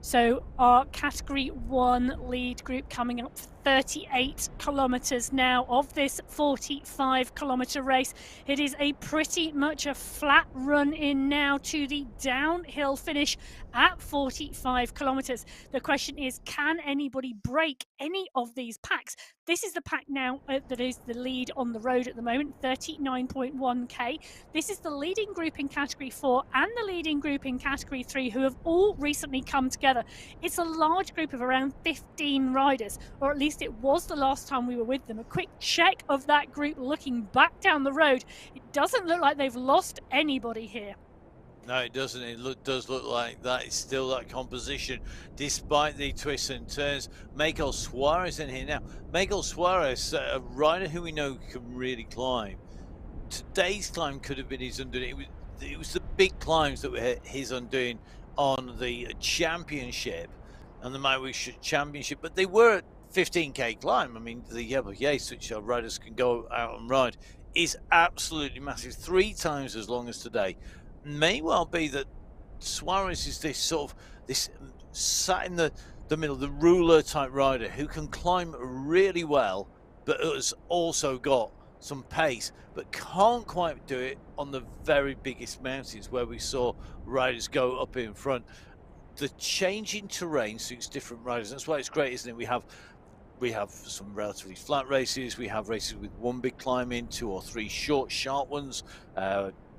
So our category 1 lead group coming up 38 kilometres now of this 45-kilometre race. It is a pretty much a flat run in now to the downhill finish at 45 kilometres. The question is, can anybody break any of these packs? This is the pack now that is the lead on the road at the moment, 39.1k. This is the leading group in category 4 and the leading group in category 3, who have all recently come together. It's a large group of around 15 riders, or at least it was the last time we were with them. A quick check of that group looking back down the road. It doesn't look like they've lost anybody here. No, it doesn't. It does look like that is still that composition, despite the twists and turns. Miguel Suarez in here now. Miguel Suarez, a rider who we know can really climb. Today's climb could have been his undoing. It was the big climbs that were his undoing on the championship and the MyWhoosh championship, but they were at 15k climb. I mean, the Yellow Yates, which our riders can go out and ride, is absolutely massive, 3 times as long as today. May well be that Suarez is this sort of this sat in the middle, the ruler type rider who can climb really well, but has also got some pace, but can't quite do it on the very biggest mountains where we saw riders go up in front. The changing terrain suits different riders. That's why it's great, isn't it? We have some relatively flat races. We have races with 1 big climb in, 2 or 3 short, sharp ones.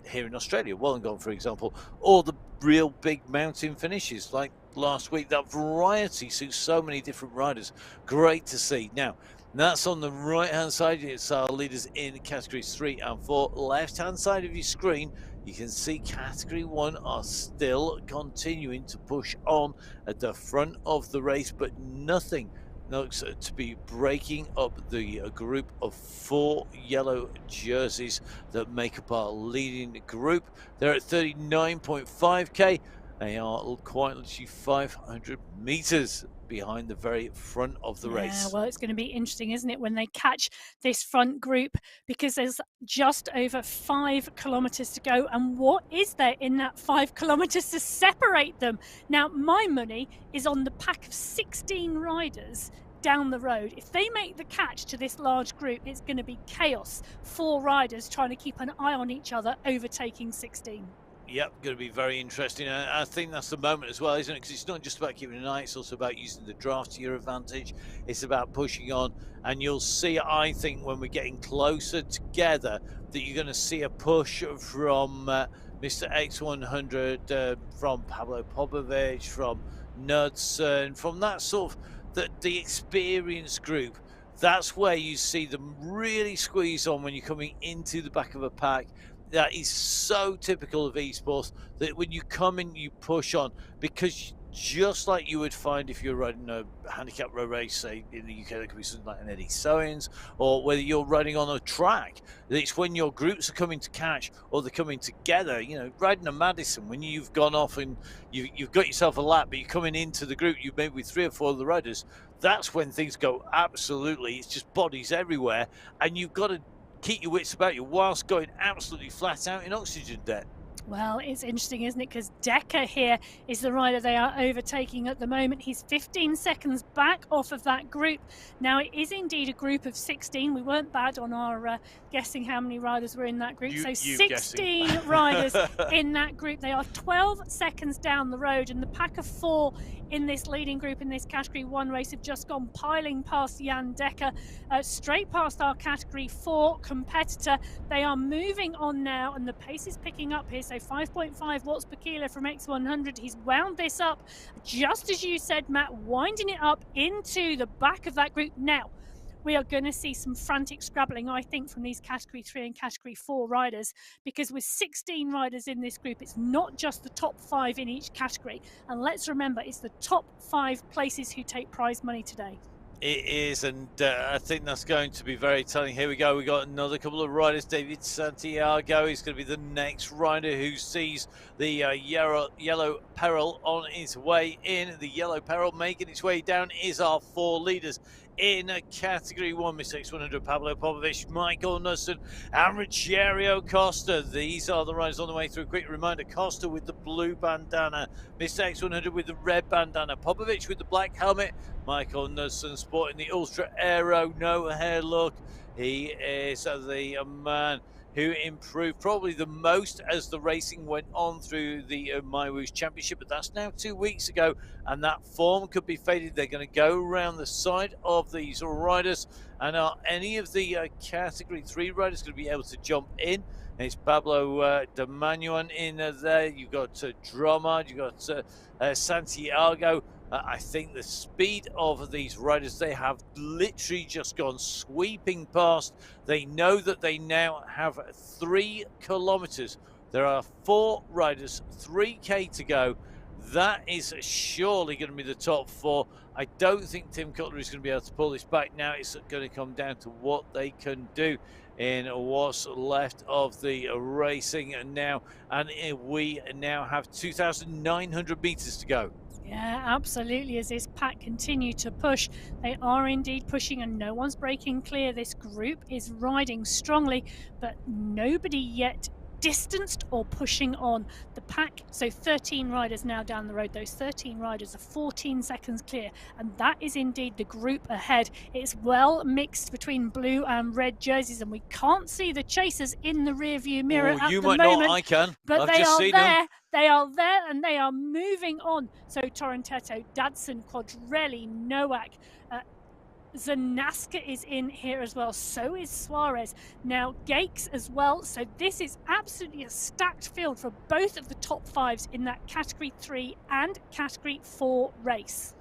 Here in Australia, Wollongong, for example, or the real big mountain finishes like last week. That variety suits so many different riders. Great to see. Now, that's on the right-hand side. It's our leaders in categories 3 and 4. Left-hand side of your screen, you can see category 1 are still continuing to push on at the front of the race, but nothing looks to be breaking up the group of 4 yellow jerseys that make up our leading group. They're at 39.5k. They are quite literally 500 meters behind the very front of the race. Well, it's going to be interesting, isn't it, when they catch this front group, because there's just over 5 kilometers to go. And what is there in that 5 kilometers to separate them? Now, my money is on the pack of 16 riders down the road. If they make the catch to this large group, it's going to be chaos. 4 riders trying to keep an eye on each other, overtaking 16. Yep, going to be very interesting. I think that's the moment as well, isn't it? Because it's not just about keeping an eye, it's also about using the draft to your advantage. It's about pushing on, and you'll see, I think, when we're getting closer together, that you're going to see a push from Mr. X100, from Pablo Popovic, from Knudsen, from that sort of the experienced group. That's where you see them really squeeze on when you're coming into the back of a pack. That is so typical of esports, that when you come in, you push on, because just like you would find if you're riding a handicap road race, say in the UK, that could be something like an Eddie Sowens, or whether you're riding on a track. It's when your groups are coming to catch or they're coming together. You know, riding a Madison, when you've gone off and you've got yourself a lap, but you're coming into the group, you've maybe with 3 or 4 of the riders, that's when things go absolutely, it's just bodies everywhere, and you've got to keep your wits about you whilst going absolutely flat out in oxygen debt. Well, it's interesting, isn't it? Because Decker here is the rider they are overtaking at the moment. He's 15 seconds back off of that group. Now, it is indeed a group of 16. We weren't bad on our guessing how many riders were in that group. So 16 riders in that group. They are 12 seconds down the road, and the pack of 4 in this leading group in this Category 1 race have just gone piling past Jan Decker, straight past our Category 4 competitor. They are moving on now, and the pace is picking up here. So 5.5 watts per kilo from X100. He's wound this up, just as you said, Matt, winding it up into the back of that group. Now, we are going to see some frantic scrabbling, I think, from these Category 3 and Category 4 riders, because with 16 riders in this group, it's not just the top 5 in each category. And let's remember, it's the top 5 places who take prize money today. It is, and I think that's going to be very telling. Here we go. We got another couple of riders. David Santiago is going to be the next rider who sees the yellow peril on its way in. The yellow peril making its way down is our 4 leaders in Category 1. Mr. X100, Pablo Popovic, Michael Knudsen, and Rogério Costa. These are the riders on the way through. Quick reminder, Costa with the blue bandana, Mr. X100 with the red bandana, Popovic with the black helmet, Michael Knudsen sporting the Ultra Aero no hair look. He is the man who improved probably the most as the racing went on through the MyWhoosh Championship, but that's now 2 weeks ago, and that form could be faded. They're going to go around the side of these riders, and are any of the Category 3 riders going to be able to jump in? It's Pablo de Manuan in there. You've got Dromard, you've got Santiago. I think the speed of these riders, they have literally just gone sweeping past. They know that they now have 3 kilometers. There are 4 riders, 3K to go. That is surely going to be the top 4. I don't think Tim Cutler is going to be able to pull this back now. It's going to come down to what they can do in what's left of the racing now. And we now have 2,900 meters to go. Yeah, absolutely. As this pack continue to push, they are indeed pushing, and no one's breaking clear. This group is riding strongly, but nobody yet distanced or pushing on the pack. So 13 riders now down the road. Those 13 riders are 14 seconds clear, and that is indeed the group ahead. It's well mixed between blue and red jerseys, and we can't see the chasers in the rear view mirror at the moment. You might not, I can. But I've just seen them. They are there, and they are moving on. So Torontetto, Dadson, Quadrelli, Nowak, Zanaska is in here as well. So is Suarez. Now Gakes as well. So this is absolutely a stacked field for both of the top 5s in that Category 3 and Category 4 race.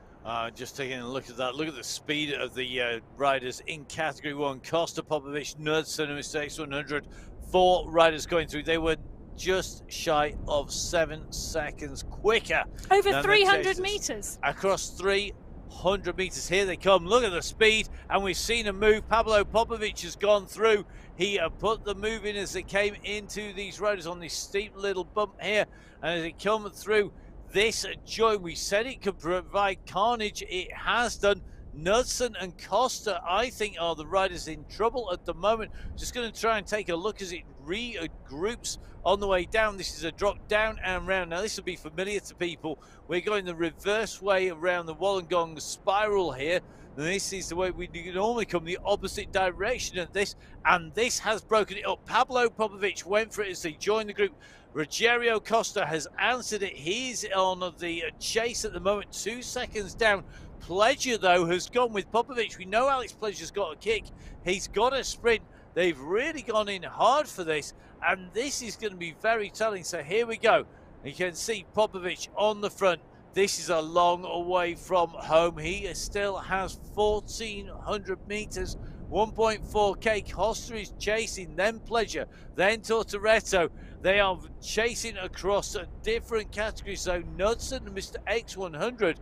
Just taking a look at that. Look at the speed of the riders in Category 1. Costa, Popovic, Knudsen, and Mr. X100. 4 riders going through. They were just shy of 7 seconds quicker. Over 300 meters. Across 300 meters. Here they come. Look at the speed, and we've seen a move. Pablo Popovic has gone through. He put the move in as they came into these riders on this steep little bump here, and as they come through this joint, we said it could provide carnage. It has done. Knudsen and Costa, I think, are the riders in trouble at the moment. Just going to try and take a look as it regroups on the way down. This is a drop down and round. Now, this will be familiar to people. We're going the reverse way around the Wollongong spiral here. This is the way we normally come, the opposite direction of this, and this has broken it up. Pablo Popovic went for it as they joined the group. Rogério Costa has answered it. He's on the chase at the moment, 2 seconds down. Pleasure, though, has gone with Popovic. We know Alex Pleasure's got a kick. He's got a sprint. They've really gone in hard for this, and this is going to be very telling. So here we go. You can see Popovic on the front. This is a long way from home. He still has 1,400 meters, 1.4K. Costa is chasing, then Pleasure, then Tortoretto, They are chasing across different categories. So Knudsen and Mr. X100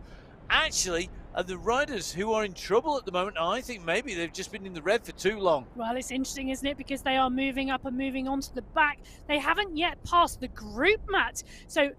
actually are the riders who are in trouble at the moment. I think maybe they've just been in the red for too long. Well, it's interesting, isn't it? Because they are moving up and moving on to the back. They haven't yet passed the group, Matt. So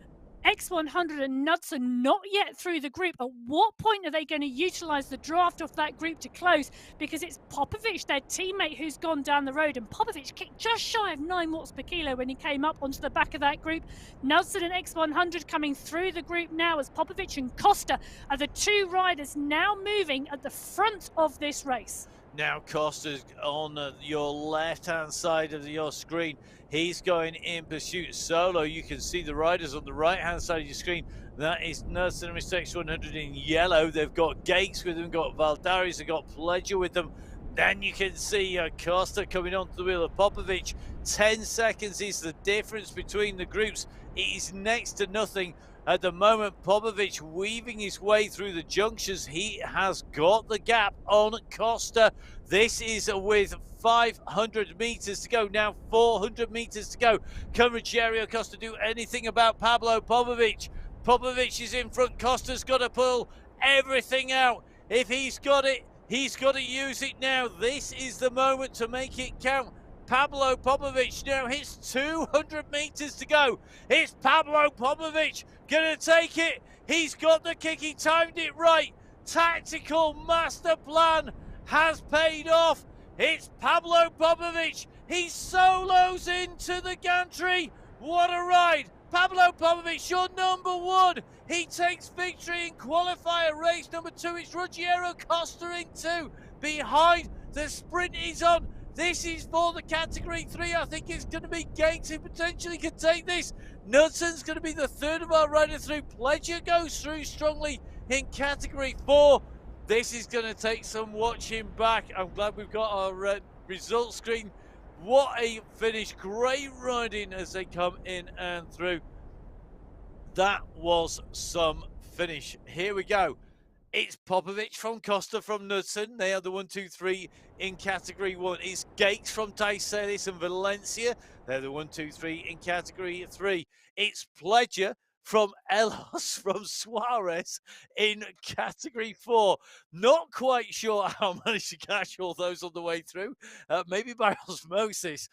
X100 and Nuts are not yet through the group. At what point are they going to utilise the draft of that group to close? Because it's Popovic, their teammate, who's gone down the road. And Popovic kicked just shy of 9 watts per kilo when he came up onto the back of that group. Nelson and X100 coming through the group now as Popovic and Costa are the two riders now moving at the front of this race. Now Costa's on your left-hand side of your screen. He's going in pursuit solo. You can see the riders on the right-hand side of your screen. That is Nelson and Mr. X100 in yellow. They've got Gates with them, got Valdares, they've got Pledger with them. Then you can see Costa coming onto the wheel of Popovic. 10 seconds is the difference between the groups. It is next to nothing. At the moment, Popovic weaving his way through the junctions. He has got the gap on Costa. This is with 500 meters to go. Now 400 meters to go. Can Rogério Costa do anything about Pablo Popovic? Popovic is in front. Costa's got to pull everything out. If he's got it, he's got to use it now. This is the moment to make it count. Pablo Popovic now hits 200 meters to go. It's Pablo Popovic going to take it. He's got the kick. He timed it right. Tactical master plan has paid off. It's Pablo Popovic. He solos into the gantry. What a ride. Pablo Popovic, your number one. He takes victory in qualifier race number 2. It's Rogério Costa in 2. Behind, the sprint is on. This is for the category 3. I think it's going to be Gates who potentially could take this. Knudsen's going to be the third of our riders through. Pledger goes through strongly in category 4. This is going to take some watching back. I'm glad we've got our results screen. What a finish. Great riding as they come in and through. That was some finish. Here we go. It's Popovic from Costa from Knudsen. They are the 1, 2, 3 in category 1. It's Gates from Taiselis and Valencia. They're the 1, 2, 3 in category 3. It's Pledger from Elos from Suarez in category 4. Not quite sure how I managed to catch all those on the way through. Maybe by osmosis.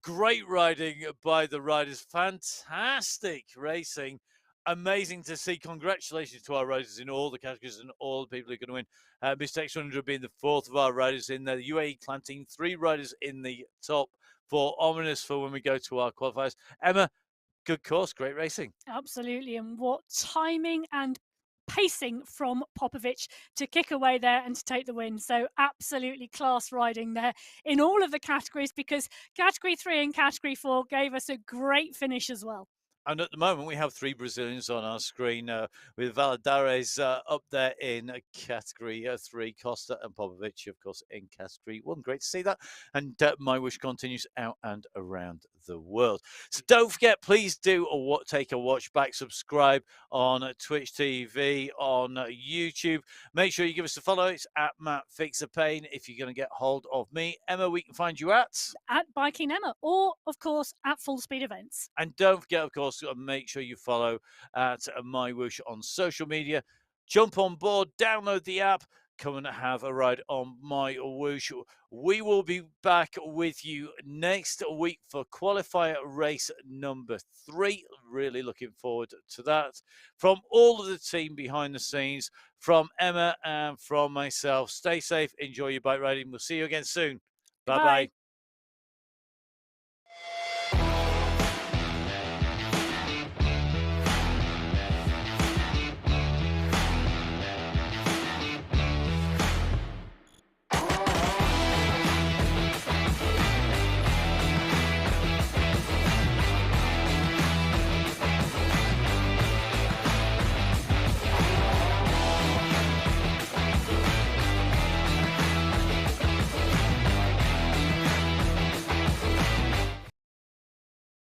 Great riding by the riders. Fantastic racing. Amazing to see. Congratulations to our riders in all the categories and all the people who are going to win. Mr. X100 being the fourth of our riders in the UAE clan team. 3 riders in the top 4. Ominous for when we go to our qualifiers. Emma, good course, great racing. Absolutely. And what timing and pacing from Popovic to kick away there and to take the win. So absolutely class riding there in all of the categories, because category 3 and category 4 gave us a great finish as well. And at the moment, we have 3 Brazilians on our screen, with Valadares up there in category 3, Costa and Popovic, of course, in category 1. Great to see that. And MyWhoosh continues out and around the world. So don't forget, please do take a watch back, subscribe on Twitch TV, on YouTube. Make sure you give us a follow. It's at Matt Fixer Pain if you're going to get hold of me. Emma, we can find you at Biking Emma, or of course at Full Speed Events. And don't forget, of course, make sure you follow at MyWhoosh on social media. Jump on board, download the app, come and have a ride on MyWhoosh. We will be back with you next week for qualifier race number 3. Really looking forward to that. From all of the team behind the scenes, from Emma and from myself, stay safe, enjoy your bike riding. We'll see you again soon. Bye-bye.